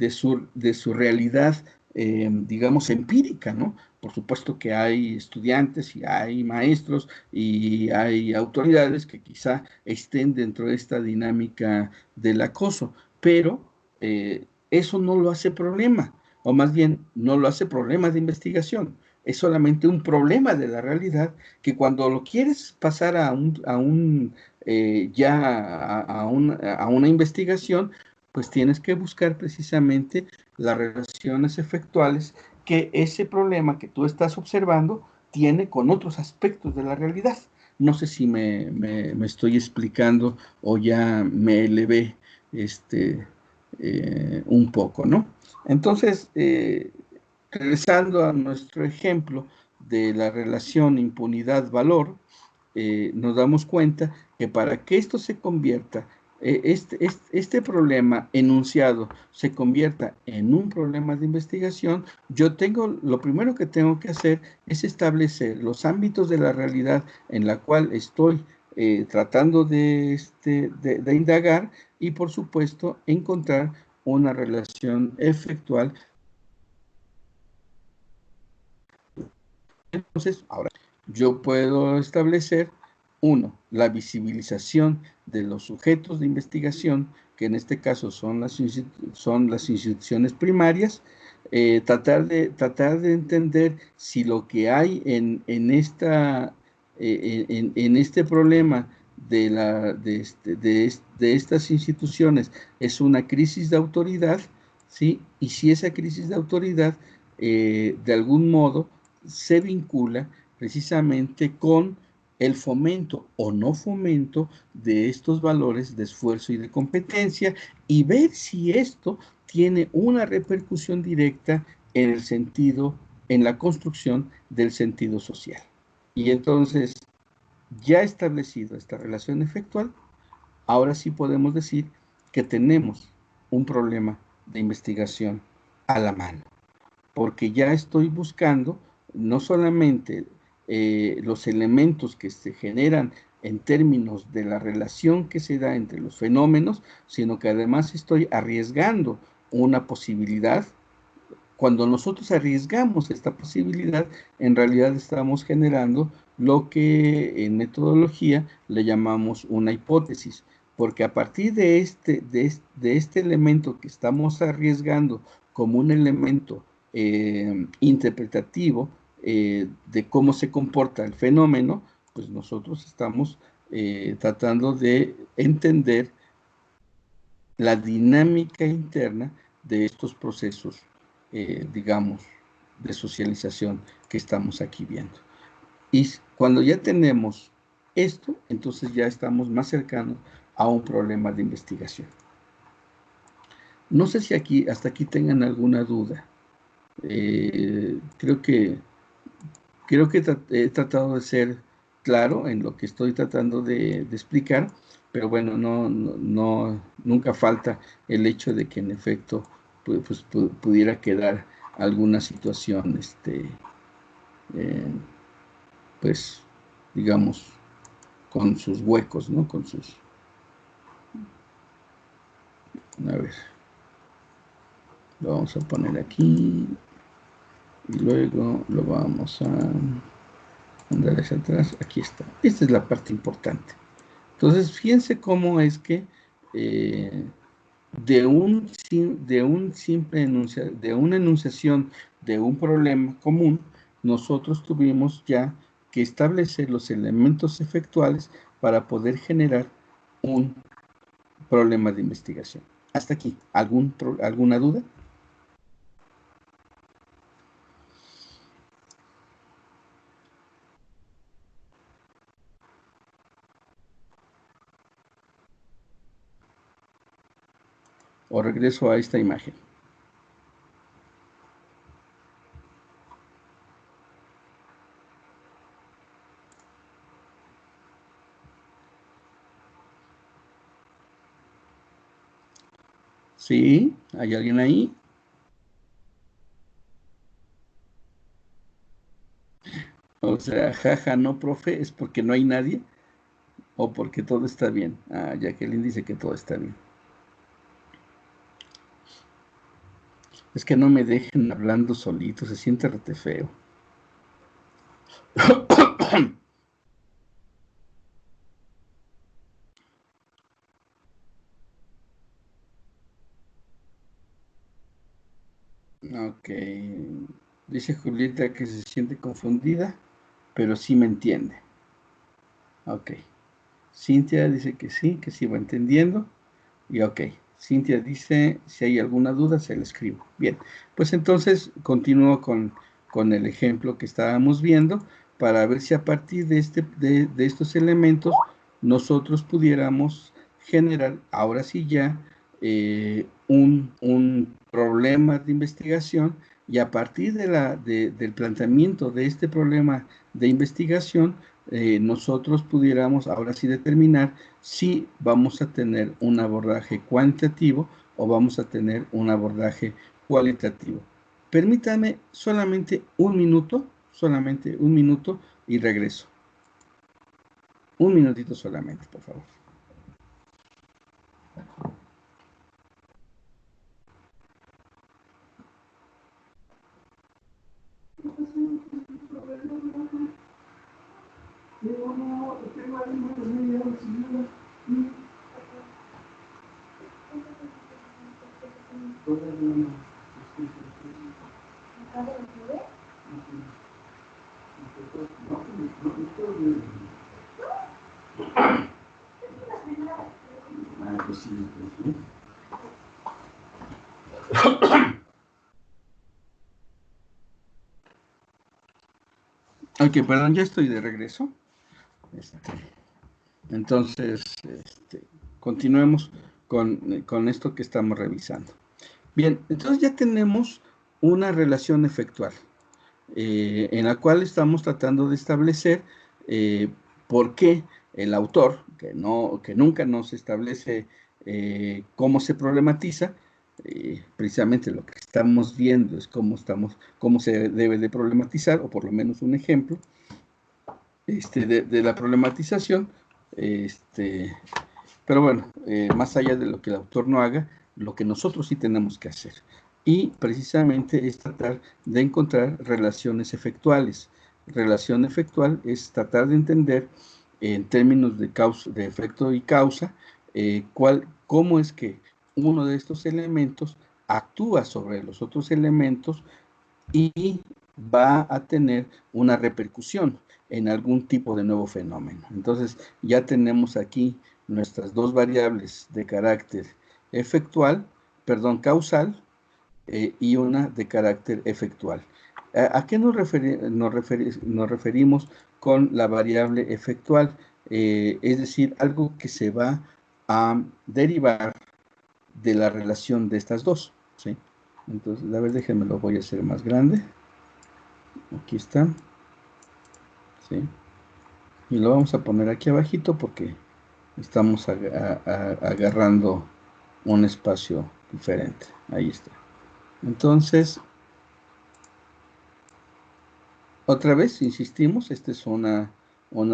su realidad, digamos, empírica, ¿no? Por supuesto que hay estudiantes y hay maestros y hay autoridades que quizá estén dentro de esta dinámica del acoso, pero eso no lo hace problema, o más bien no lo hace problema de investigación. Es solamente un problema de la realidad que cuando lo quieres pasar a una investigación, pues tienes que buscar precisamente las relaciones efectuales que ese problema que tú estás observando tiene con otros aspectos de la realidad. No sé si me estoy explicando o ya me elevé un poco, ¿no? Entonces, regresando a nuestro ejemplo de la relación impunidad-valor, nos damos cuenta que para que esto se convierta, este problema enunciado se convierta en un problema de investigación, lo primero que tengo que hacer es establecer los ámbitos de la realidad en la cual estoy tratando de indagar y, por supuesto, encontrar una relación efectual. Entonces, ahora yo puedo establecer, la visibilización de los sujetos de investigación, que en este caso son las instituciones primarias, tratar de entender si lo que hay en este problema de estas instituciones es una crisis de autoridad, ¿sí? Y si esa crisis de autoridad de algún modo se vincula precisamente con el fomento o no fomento de estos valores de esfuerzo y de competencia, y ver si esto tiene una repercusión directa en la construcción del sentido social. Y entonces, ya establecido esta relación efectual, ahora sí podemos decir que tenemos un problema de investigación a la mano, porque ya estoy buscando no solamente los elementos que se generan en términos de la relación que se da entre los fenómenos, sino que además estoy arriesgando una posibilidad. Cuando nosotros arriesgamos esta posibilidad, en realidad estamos generando lo que en metodología le llamamos una hipótesis, porque a partir de este elemento que estamos arriesgando como un elemento interpretativo de cómo se comporta el fenómeno, pues nosotros estamos tratando de entender la dinámica interna de estos procesos, digamos, de socialización que estamos aquí viendo. Y cuando ya tenemos esto, entonces ya estamos más cercanos a un problema de investigación. No sé si hasta aquí tengan alguna duda. Creo que he tratado de ser claro en lo que estoy tratando de explicar, pero bueno, nunca falta el hecho de que en efecto pues, pudiera quedar alguna situación, pues, digamos, con sus huecos, ¿no? A ver, lo vamos a poner aquí y luego lo vamos a andar hacia atrás. Aquí está. Esta es la parte importante. Entonces, fíjense cómo es que de una enunciación de un problema común, nosotros tuvimos ya que establecer los elementos efectuales para poder generar un problema de investigación. Hasta aquí, ¿alguna duda? O regreso a esta imagen. ¿Sí? ¿Hay alguien ahí? O sea, jaja, no, profe, ¿es porque no hay nadie? ¿O porque todo está bien? Ah, Jacqueline dice que todo está bien. Es que no me dejen hablando solito, se siente rete feo. Ok. Dice Julieta que se siente confundida, pero sí me entiende. Ok. Cintia dice que sí va entendiendo. Y ok. Cintia dice, si hay alguna duda, se la escribo. Bien, pues entonces continúo con el ejemplo que estábamos viendo para ver si a partir de estos elementos nosotros pudiéramos generar, ahora sí ya, un problema de investigación y a partir del planteamiento de este problema de investigación, nosotros pudiéramos ahora sí determinar si vamos a tener un abordaje cuantitativo o vamos a tener un abordaje cualitativo. Permítame solamente un minuto y regreso. Un minutito solamente, por favor. Ok, perdón, ya estoy de regreso. Entonces, continuemos con esto que estamos revisando. Bien, entonces ya tenemos una relación efectual en la cual estamos tratando de establecer por qué el autor, que nunca nos establece cómo se problematiza, precisamente lo que estamos viendo es cómo se debe de problematizar, o por lo menos un ejemplo de la problematización, pero bueno, más allá de lo que el autor no haga, lo que nosotros sí tenemos que hacer. Y precisamente es tratar de encontrar relaciones efectuales. Relación efectual es tratar de entender en términos de efecto y causa, cómo es que uno de estos elementos actúa sobre los otros elementos y va a tener una repercusión en algún tipo de nuevo fenómeno. Entonces, ya tenemos aquí nuestras dos variables de carácter causal, y una de carácter efectual. ¿A qué nos referimos con la variable efectual? Es decir, algo que se va a derivar de la relación de estas dos, ¿sí? Entonces, a ver, déjenme lo voy a hacer más grande. Aquí está. ¿Sí? Y lo vamos a poner aquí abajito porque estamos agarrando un espacio diferente. Ahí está. Entonces, otra vez, insistimos, esta es una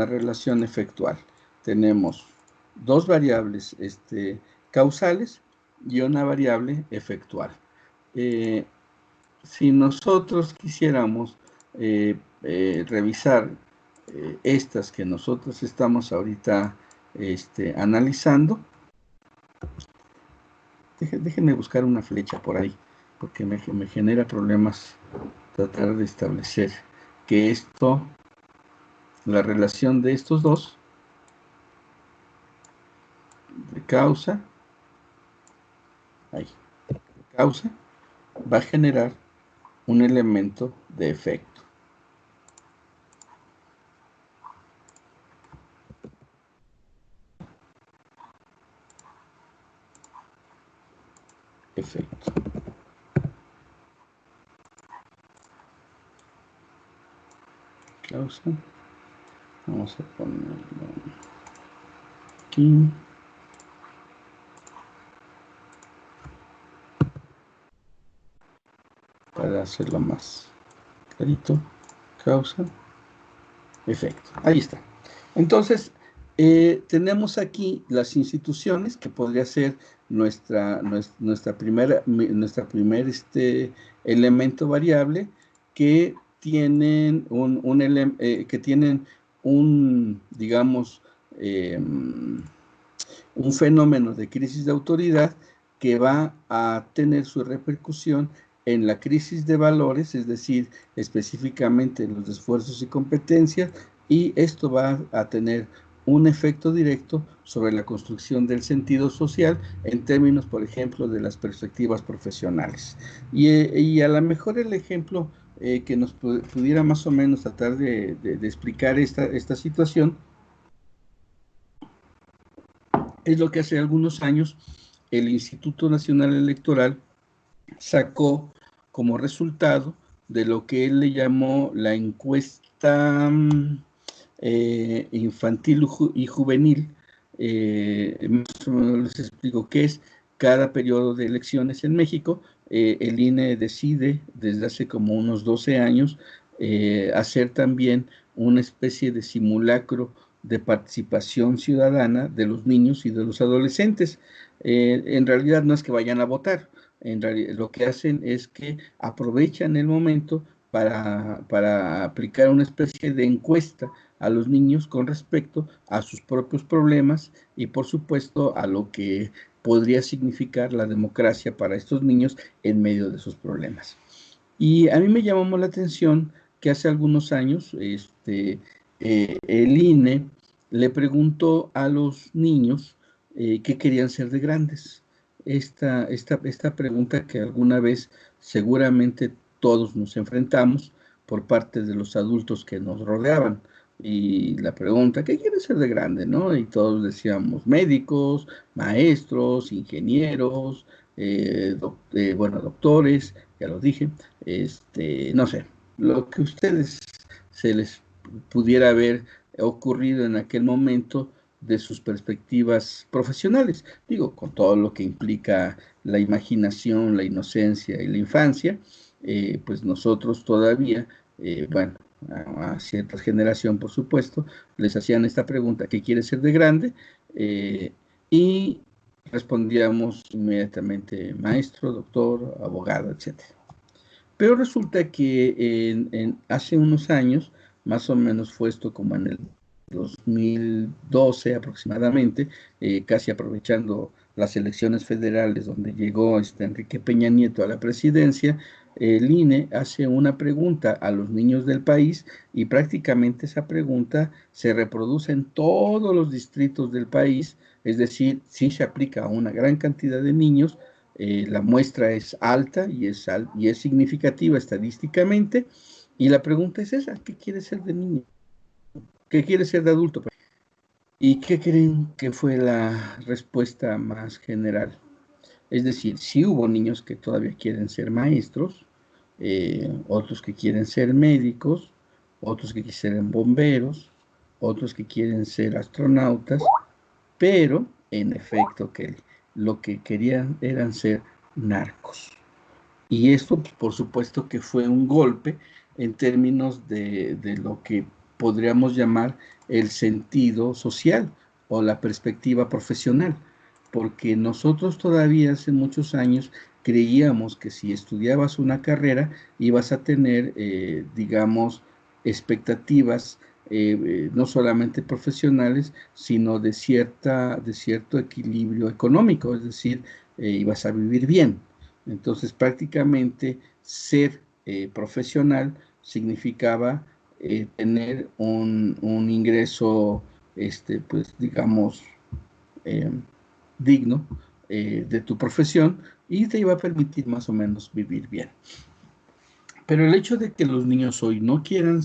relación efectual. Tenemos dos variables causales y una variable efectual. Si nosotros quisiéramos revisar estas que nosotros estamos ahorita analizando, déjenme buscar una flecha por ahí, porque me genera problemas tratar de establecer que esto, la relación de estos dos, de causa, ahí, de causa, va a generar un elemento de efecto. Efecto. Causa. Vamos a ponerlo aquí. Para hacerlo más clarito. Causa. Efecto. Ahí está. Entonces, tenemos aquí las instituciones, que podría ser nuestra primer elemento variable, que tienen digamos, un fenómeno de crisis de autoridad que va a tener su repercusión en la crisis de valores, es decir, específicamente en los esfuerzos y competencias, y esto va a tener un efecto directo sobre la construcción del sentido social en términos, por ejemplo, de las perspectivas profesionales. Y a lo mejor el ejemplo que nos pudiera más o menos tratar de explicar esta situación es lo que hace algunos años el Instituto Nacional Electoral sacó como resultado de lo que él le llamó la encuesta infantil y juvenil. Más o menos les explico qué es. Cada periodo de elecciones en México, el INE decide desde hace como unos 12 años hacer también una especie de simulacro de participación ciudadana de los niños y de los adolescentes. En realidad no es que vayan a votar, en realidad lo que hacen es que aprovechan el momento para aplicar una especie de encuesta a los niños con respecto a sus propios problemas y por supuesto a lo que podría significar la democracia para estos niños en medio de sus problemas. Y a mí me llamó la atención que hace algunos años el INE le preguntó a los niños qué querían ser de grandes. Esta pregunta que alguna vez seguramente todos nos enfrentamos por parte de los adultos que nos rodeaban. Y la pregunta, ¿qué quieres ser de grande? ¿No? Y todos decíamos médicos, maestros, ingenieros, bueno, doctores, ya lo dije, no sé, lo que ustedes se les pudiera haber ocurrido en aquel momento de sus perspectivas profesionales, digo, con todo lo que implica la imaginación, la inocencia y la infancia, pues nosotros todavía, bueno, a cierta generación, por supuesto, les hacían esta pregunta, ¿qué quieres ser de grande? Y respondíamos inmediatamente maestro, doctor, abogado, etc. Pero resulta que hace unos años, más o menos fue esto como en el 2012 aproximadamente, casi aprovechando las elecciones federales donde llegó Enrique Peña Nieto a la presidencia, el INE hace una pregunta a los niños del país y prácticamente esa pregunta se reproduce en todos los distritos del país, es decir, sí se aplica a una gran cantidad de niños. La muestra es alta y es significativa estadísticamente, Y la pregunta es esa, ¿qué quiere ser de niño? ¿Qué quiere ser de adulto? ¿Y qué creen que fue la respuesta más general? Es decir, sí hubo niños que todavía quieren ser maestros, otros que quieren ser médicos, otros que quieren ser bomberos, otros que quieren ser astronautas, pero en efecto que lo que querían eran ser narcos. Y esto, pues, por supuesto que fue un golpe en términos de lo que podríamos llamar el sentido social o la perspectiva profesional, porque nosotros todavía hace muchos años creíamos que si estudiabas una carrera ibas a tener, digamos, expectativas no solamente profesionales, sino de cierto equilibrio económico, es decir, ibas a vivir bien. Entonces, prácticamente ser profesional significaba tener un ingreso, pues, digamos, eh, digno de tu profesión y te iba a permitir más o menos vivir bien. Pero el hecho de que los niños hoy no quieran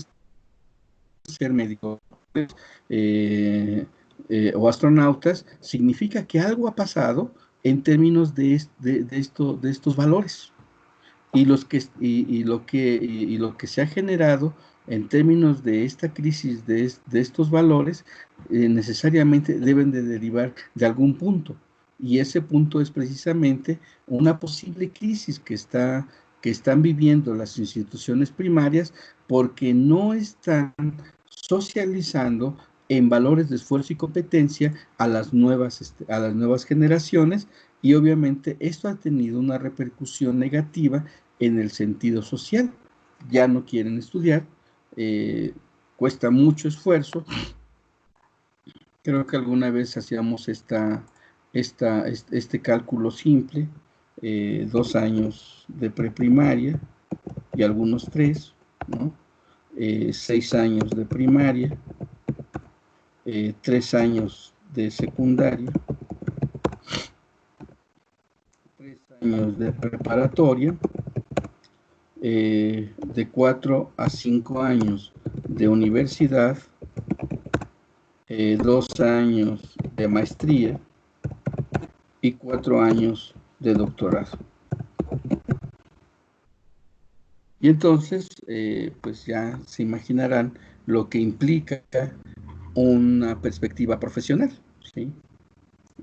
ser médicos o astronautas significa que algo ha pasado en términos de estos valores. Y lo que se ha generado en términos de esta crisis de estos valores necesariamente deben de derivar de algún punto. Y ese punto es precisamente una posible crisis que están viviendo las instituciones primarias porque no están socializando en valores de esfuerzo y competencia a a las nuevas generaciones, y obviamente esto ha tenido una repercusión negativa en el sentido social. Ya no quieren estudiar, cuesta mucho esfuerzo. Creo que alguna vez hacíamos este cálculo simple, 2 años de preprimaria y algunos 3, ¿no? 6 años de primaria, 3 años de secundaria, 3 años de preparatoria, de 4 a 5 años de universidad, 2 años de maestría y 4 años de doctorado. Y entonces, pues ya se imaginarán lo que implica una perspectiva profesional, ¿sí?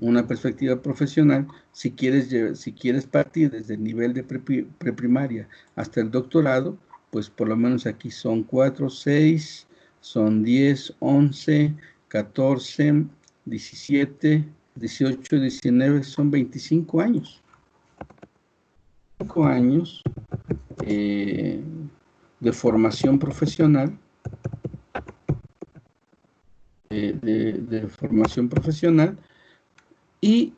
Una perspectiva profesional, si quieres partir desde el nivel de preprimaria hasta el doctorado, pues por lo menos aquí son 4, 6, son 10, 11, 14, 17, 18, 19, son 25 años. 25 años de formación profesional, de formación profesional. Y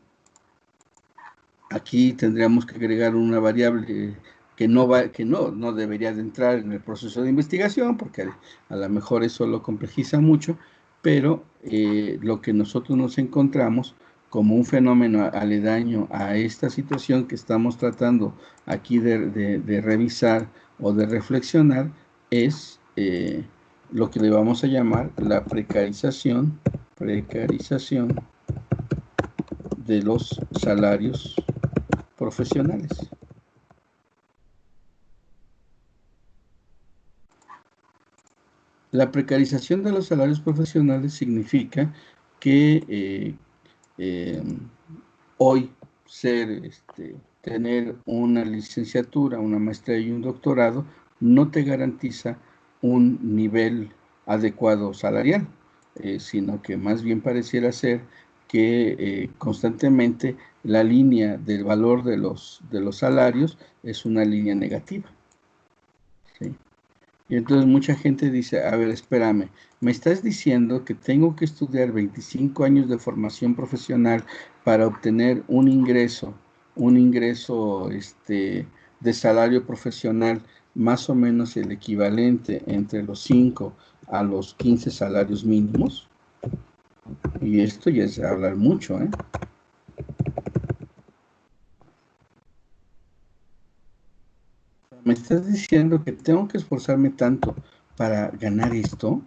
aquí tendríamos que agregar una variable que no debería de entrar en el proceso de investigación, porque a lo mejor eso lo complejiza mucho, pero lo que nosotros nos encontramos como un fenómeno aledaño a esta situación que estamos tratando aquí de revisar o de reflexionar es lo que le vamos a llamar la precarización de los salarios profesionales. La precarización de los salarios profesionales significa que hoy tener una licenciatura, una maestría y un doctorado no te garantiza un nivel adecuado salarial, sino que más bien pareciera ser que constantemente la línea del valor de los salarios es una línea negativa, ¿sí? Y entonces mucha gente dice, a ver, espérame, me estás diciendo que tengo que estudiar 25 años de formación profesional para obtener un ingreso de salario profesional más o menos el equivalente entre los 5 a los 15 salarios mínimos. Y esto ya es hablar mucho, ¿eh? me estás diciendo que tengo que esforzarme tanto para ganar esto.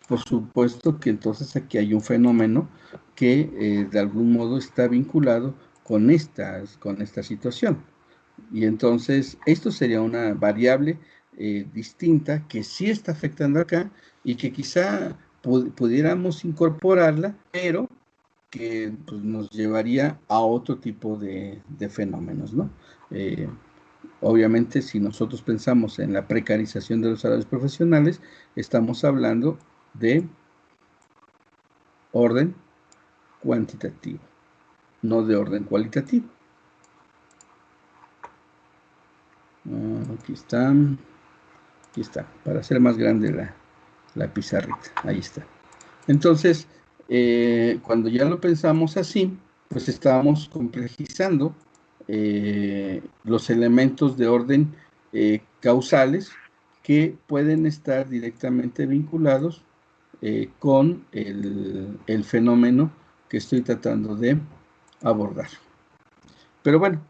Por supuesto que entonces aquí hay un fenómeno que de algún modo está vinculado con esta situación. Y entonces esto sería una variable distinta que sí está afectando acá y que quizá pudiéramos incorporarla, pero que pues, nos llevaría a otro tipo de fenómenos, ¿no? Obviamente, si nosotros pensamos en la precarización de los salarios profesionales, estamos hablando de orden cuantitativo, no de orden cualitativo. Aquí está, para hacer más grande la pizarrita, ahí está. Entonces, cuando ya lo pensamos así, pues estábamos complejizando los elementos de orden causales que pueden estar directamente vinculados con el fenómeno que estoy tratando de abordar. Pero bueno,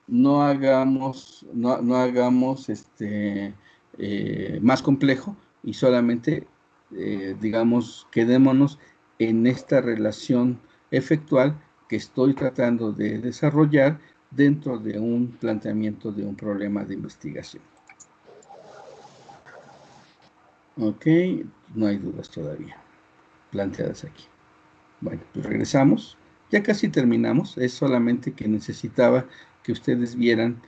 no hagamos más complejo y solamente, digamos, quedémonos en esta relación efectual que estoy tratando de desarrollar dentro de un planteamiento de un problema de investigación. Ok, no hay dudas todavía planteadas aquí. Bueno, pues regresamos. Ya casi terminamos. Es solamente que necesitaba que ustedes vieran,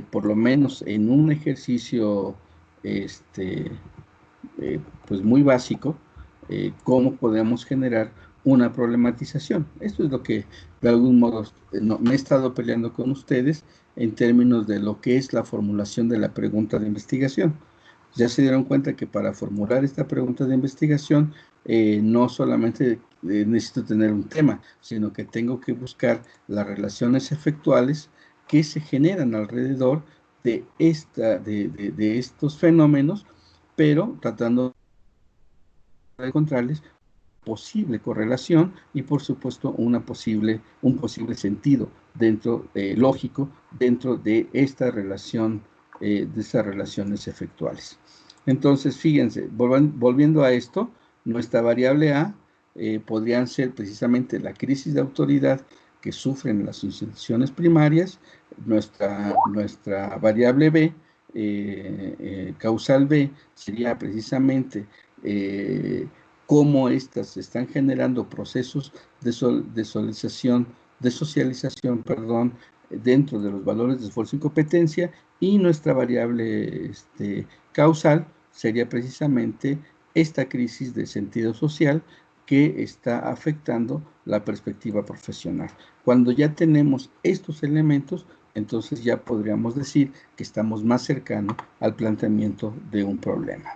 por lo menos en un ejercicio pues muy básico, cómo podemos generar una problematización. Esto es lo que de algún modo me he estado peleando con ustedes en términos de lo que es la formulación de la pregunta de investigación. Ya se dieron cuenta que para formular esta pregunta de investigación no solamente necesito tener un tema, sino que tengo que buscar las relaciones efectuales que se generan alrededor de estos fenómenos, pero tratando de encontrarles posible correlación y por supuesto un posible sentido dentro lógico dentro de esta relación, de estas relaciones efectuales. Entonces, fíjense, volviendo a esto, nuestra variable A podrían ser precisamente la crisis de autoridad que sufren las instituciones primarias, nuestra variable B, causal B, sería precisamente cómo estas están generando procesos de socialización, dentro de los valores de esfuerzo y competencia, y nuestra variable causal sería precisamente esta crisis de sentido social que está afectando la perspectiva profesional. Cuando ya tenemos estos elementos, entonces ya podríamos decir que estamos más cercanos al planteamiento de un problema.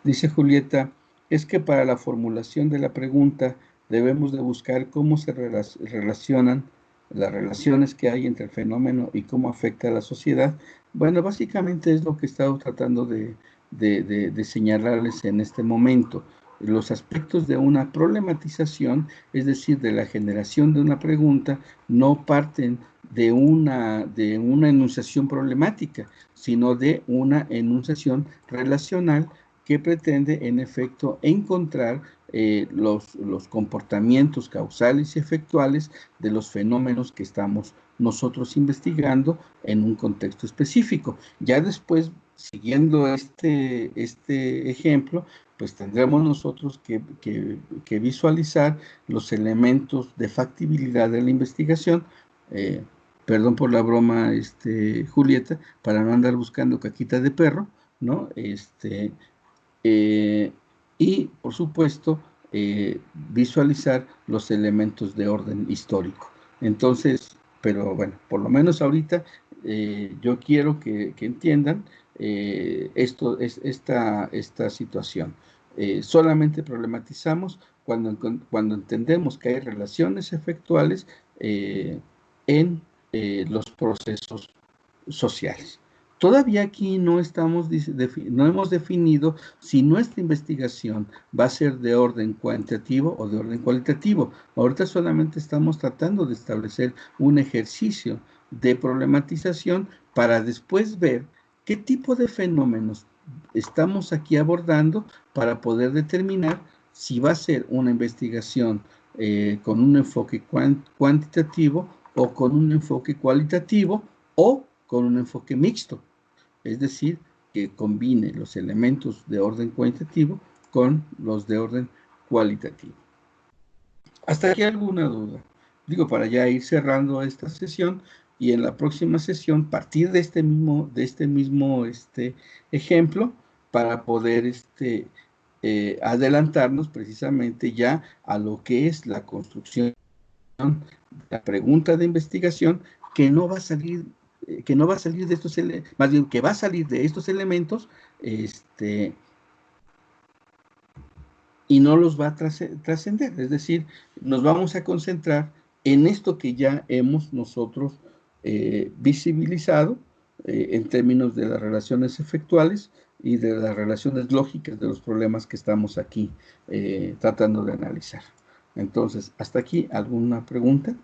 Dice Julieta, es que para la formulación de la pregunta debemos de buscar cómo se relacionan las relaciones que hay entre el fenómeno y cómo afecta a la sociedad. Bueno, básicamente es lo que he estado tratando de señalarles en este momento. Los aspectos de una problematización, es decir, de la generación de una pregunta, no parten de una enunciación problemática, sino de una enunciación relacional que pretende, en efecto, encontrar los comportamientos causales y efectuales de los fenómenos que estamos nosotros investigando en un contexto específico. Ya después, siguiendo este ejemplo, pues tendremos nosotros que visualizar los elementos de factibilidad de la investigación. Perdón por la broma, Julieta, para no andar buscando caquita de perro, ¿no? Y, por supuesto, visualizar los elementos de orden histórico. Entonces, pero bueno, por lo menos ahorita yo quiero que entiendan esta situación. Solamente problematizamos cuando entendemos que hay relaciones efectuales en los procesos sociales. Todavía aquí no hemos definido si nuestra investigación va a ser de orden cuantitativo o de orden cualitativo. Ahorita solamente estamos tratando de establecer un ejercicio de problematización para después ver qué tipo de fenómenos estamos aquí abordando para poder determinar si va a ser una investigación con un enfoque cuantitativo o con un enfoque cualitativo o con un enfoque mixto. Es decir, que combine los elementos de orden cuantitativo con los de orden cualitativo. ¿Hasta aquí alguna duda? Digo, para ya ir cerrando esta sesión y en la próxima sesión partir de este mismo ejemplo para poder adelantarnos precisamente ya a lo que es la construcción, la pregunta de investigación que no va a salir de estos elementos, más bien que va a salir de estos elementos, y no los va a trascender, es decir, nos vamos a concentrar en esto que ya hemos nosotros visibilizado en términos de las relaciones efectuales y de las relaciones lógicas de los problemas que estamos aquí tratando de analizar. Entonces, hasta aquí, ¿alguna pregunta?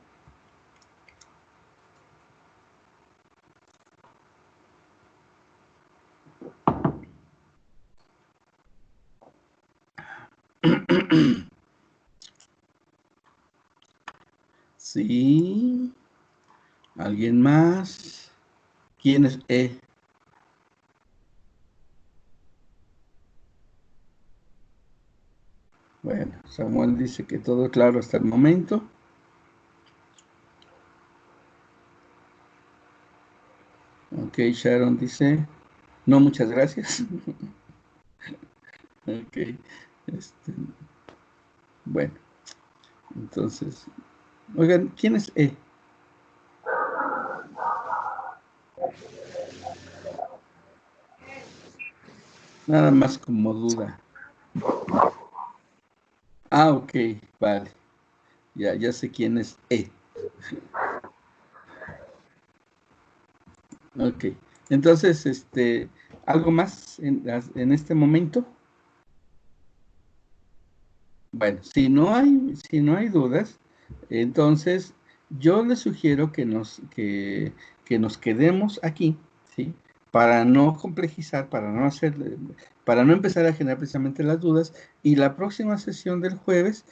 Sí. ¿Alguien más? ¿Quién es E? Bueno, Samuel dice que todo claro hasta el momento. Ok, Sharon dice, no, muchas gracias. Ok, bueno, entonces, oigan, ¿quién es E? Nada más como duda. Ah, ok, vale. Ya sé quién es E. Ok, entonces, ¿algo más en este momento? Bueno, si no hay dudas, entonces yo les sugiero que nos quedemos aquí, ¿sí? Para no complejizar, para no empezar a generar precisamente las dudas, y la próxima sesión del jueves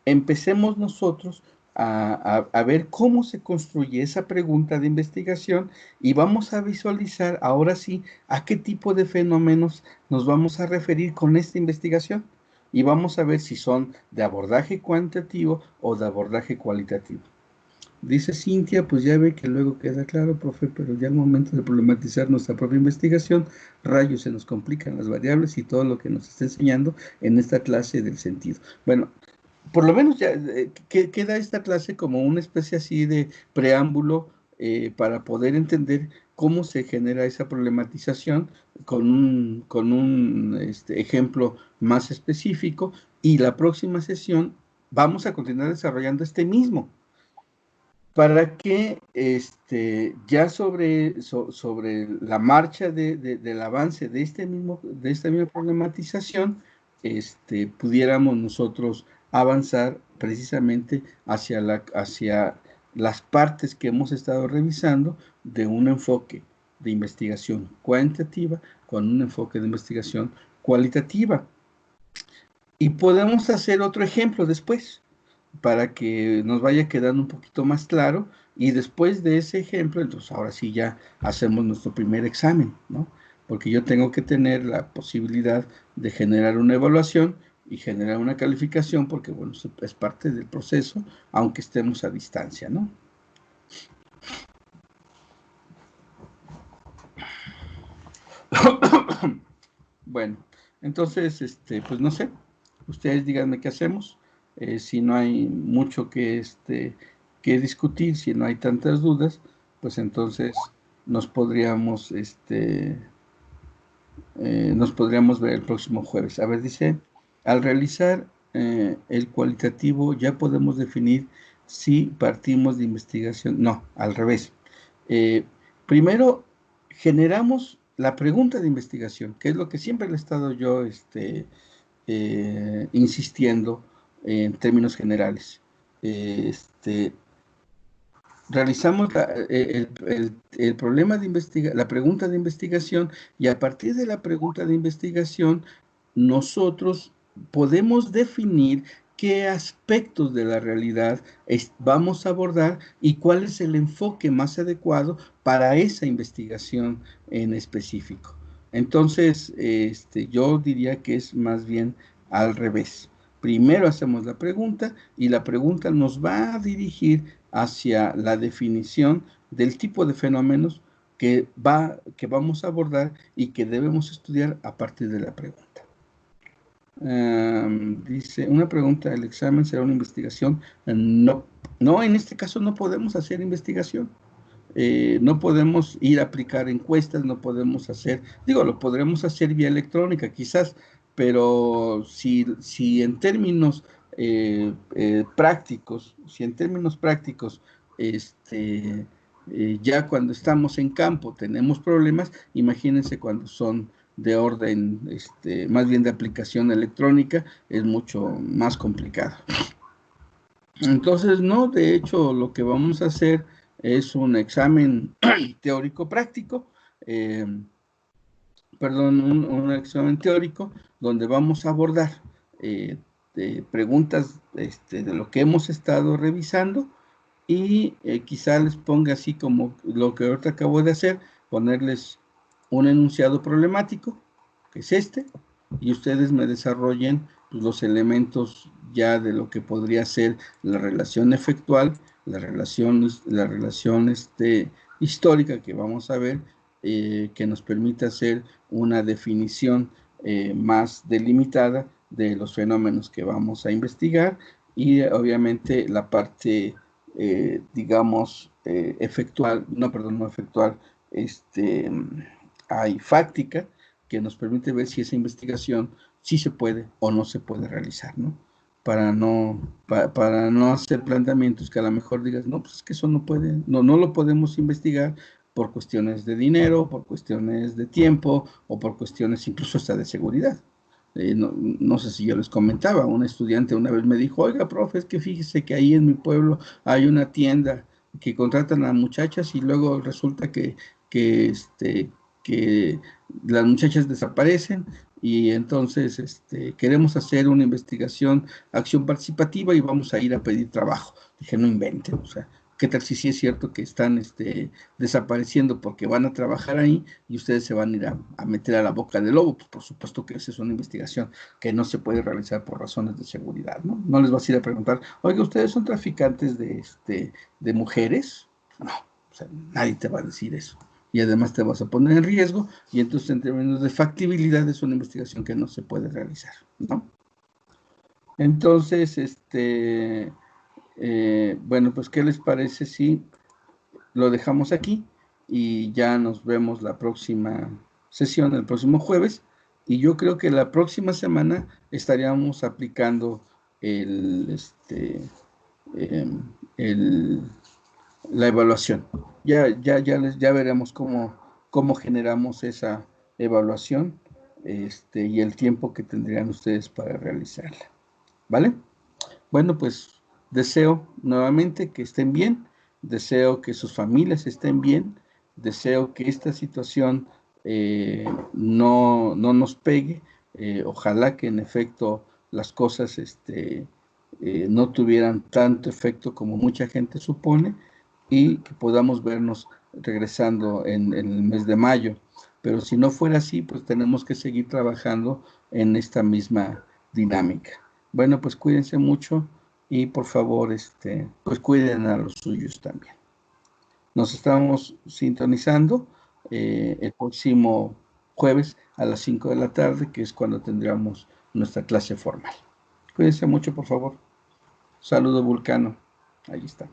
empecemos nosotros a ver cómo se construye esa pregunta de investigación y vamos a visualizar ahora sí a qué tipo de fenómenos nos vamos a referir con esta investigación y vamos a ver si son de abordaje cuantitativo o de abordaje cualitativo. Dice Cintia, pues ya ve que luego queda claro, profe, pero ya al momento de problematizar nuestra propia investigación, rayos, se nos complican las variables y todo lo que nos está enseñando en esta clase del sentido. Bueno, por lo menos ya queda esta clase como una especie así de preámbulo para poder entender cómo se genera esa problematización con un ejemplo más específico, y la próxima sesión vamos a continuar desarrollando este mismo para que ya sobre la marcha del avance de esta misma problematización, pudiéramos nosotros avanzar precisamente hacia las partes que hemos estado revisando de un enfoque de investigación cuantitativa con un enfoque de investigación cualitativa. Y podemos hacer otro ejemplo después, para que nos vaya quedando un poquito más claro, y después de ese ejemplo, entonces ahora sí ya hacemos nuestro primer examen, ¿no? Porque yo tengo que tener la posibilidad de generar una evaluación y generar una calificación, porque bueno, es parte del proceso, aunque estemos a distancia, ¿no? Bueno, entonces, pues no sé, ustedes díganme qué hacemos. Si no hay mucho que discutir, si no hay tantas dudas, pues entonces nos podríamos, nos podríamos ver el próximo jueves. A ver, dice, al realizar el cualitativo ya podemos definir si partimos de investigación. No, al revés. Primero generamos la pregunta de investigación, que es lo que siempre le he estado yo insistiendo en términos generales. realizamos el problema de la pregunta de investigación, y a partir de la pregunta de investigación nosotros podemos definir qué aspectos de la realidad vamos a abordar y cuál es el enfoque más adecuado para esa investigación en específico. Entonces, yo diría que es más bien al revés. Primero hacemos la pregunta y la pregunta nos va a dirigir hacia la definición del tipo de fenómenos que vamos a abordar y que debemos estudiar a partir de la pregunta. Dice, una pregunta, ¿el examen será una investigación? No, en este caso no podemos hacer investigación. No podemos ir a aplicar encuestas, no podemos hacer, lo podremos hacer vía electrónica quizás, pero si en términos prácticos, ya cuando estamos en campo tenemos problemas, imagínense cuando son de orden, más bien de aplicación electrónica, es mucho más complicado. Entonces, no, de hecho, lo que vamos a hacer es un examen teórico práctico, un examen teórico donde vamos a abordar preguntas de lo que hemos estado revisando y quizá les ponga así como lo que ahorita acabo de hacer, ponerles un enunciado problemático, que es y ustedes me desarrollen pues, los elementos ya de lo que podría ser la relación efectual, la relación histórica que vamos a ver, que nos permita hacer una definición más delimitada de los fenómenos que vamos a investigar y obviamente la parte, efectual, no efectual, fáctica, que nos permite ver si esa investigación sí se puede o no se puede realizar, ¿no? Para no hacer planteamientos que a lo mejor digas, no, pues es que eso no puede, no lo podemos investigar por cuestiones de dinero, por cuestiones de tiempo o por cuestiones incluso hasta de seguridad. No sé si yo les comentaba, un estudiante una vez me dijo, oiga, profe, es que fíjese que ahí en mi pueblo hay una tienda que contratan a muchachas y luego resulta que las muchachas desaparecen y entonces queremos hacer una investigación, acción participativa y vamos a ir a pedir trabajo. Dije, no inventen, o sea, ¿qué tal si sí es cierto que están desapareciendo porque van a trabajar ahí y ustedes se van a ir a meter a la boca del lobo? Pues por supuesto que esa es una investigación que no se puede realizar por razones de seguridad, ¿no? No les vas a ir a preguntar, oiga, ¿ustedes son traficantes de mujeres? No, o sea, nadie te va a decir eso. Y además te vas a poner en riesgo, y entonces en términos de factibilidad es una investigación que no se puede realizar, ¿no? Entonces, bueno, pues, ¿qué les parece si lo dejamos aquí y ya nos vemos la próxima sesión, el próximo jueves? Y yo creo que la próxima semana estaríamos aplicando la evaluación. Ya veremos cómo generamos esa evaluación y el tiempo que tendrían ustedes para realizarla. ¿Vale? Bueno, pues deseo nuevamente que estén bien, deseo que sus familias estén bien, deseo que esta situación no nos pegue, ojalá que en efecto las cosas no tuvieran tanto efecto como mucha gente supone y que podamos vernos regresando en el mes de mayo. Pero si no fuera así, pues tenemos que seguir trabajando en esta misma dinámica. Bueno, pues cuídense mucho y por favor, pues cuiden a los suyos también. Nos estamos sintonizando el próximo jueves a las 5 de la tarde, que es cuando tendríamos nuestra clase formal. Cuídense mucho, por favor. Saludo Vulcano. Ahí está.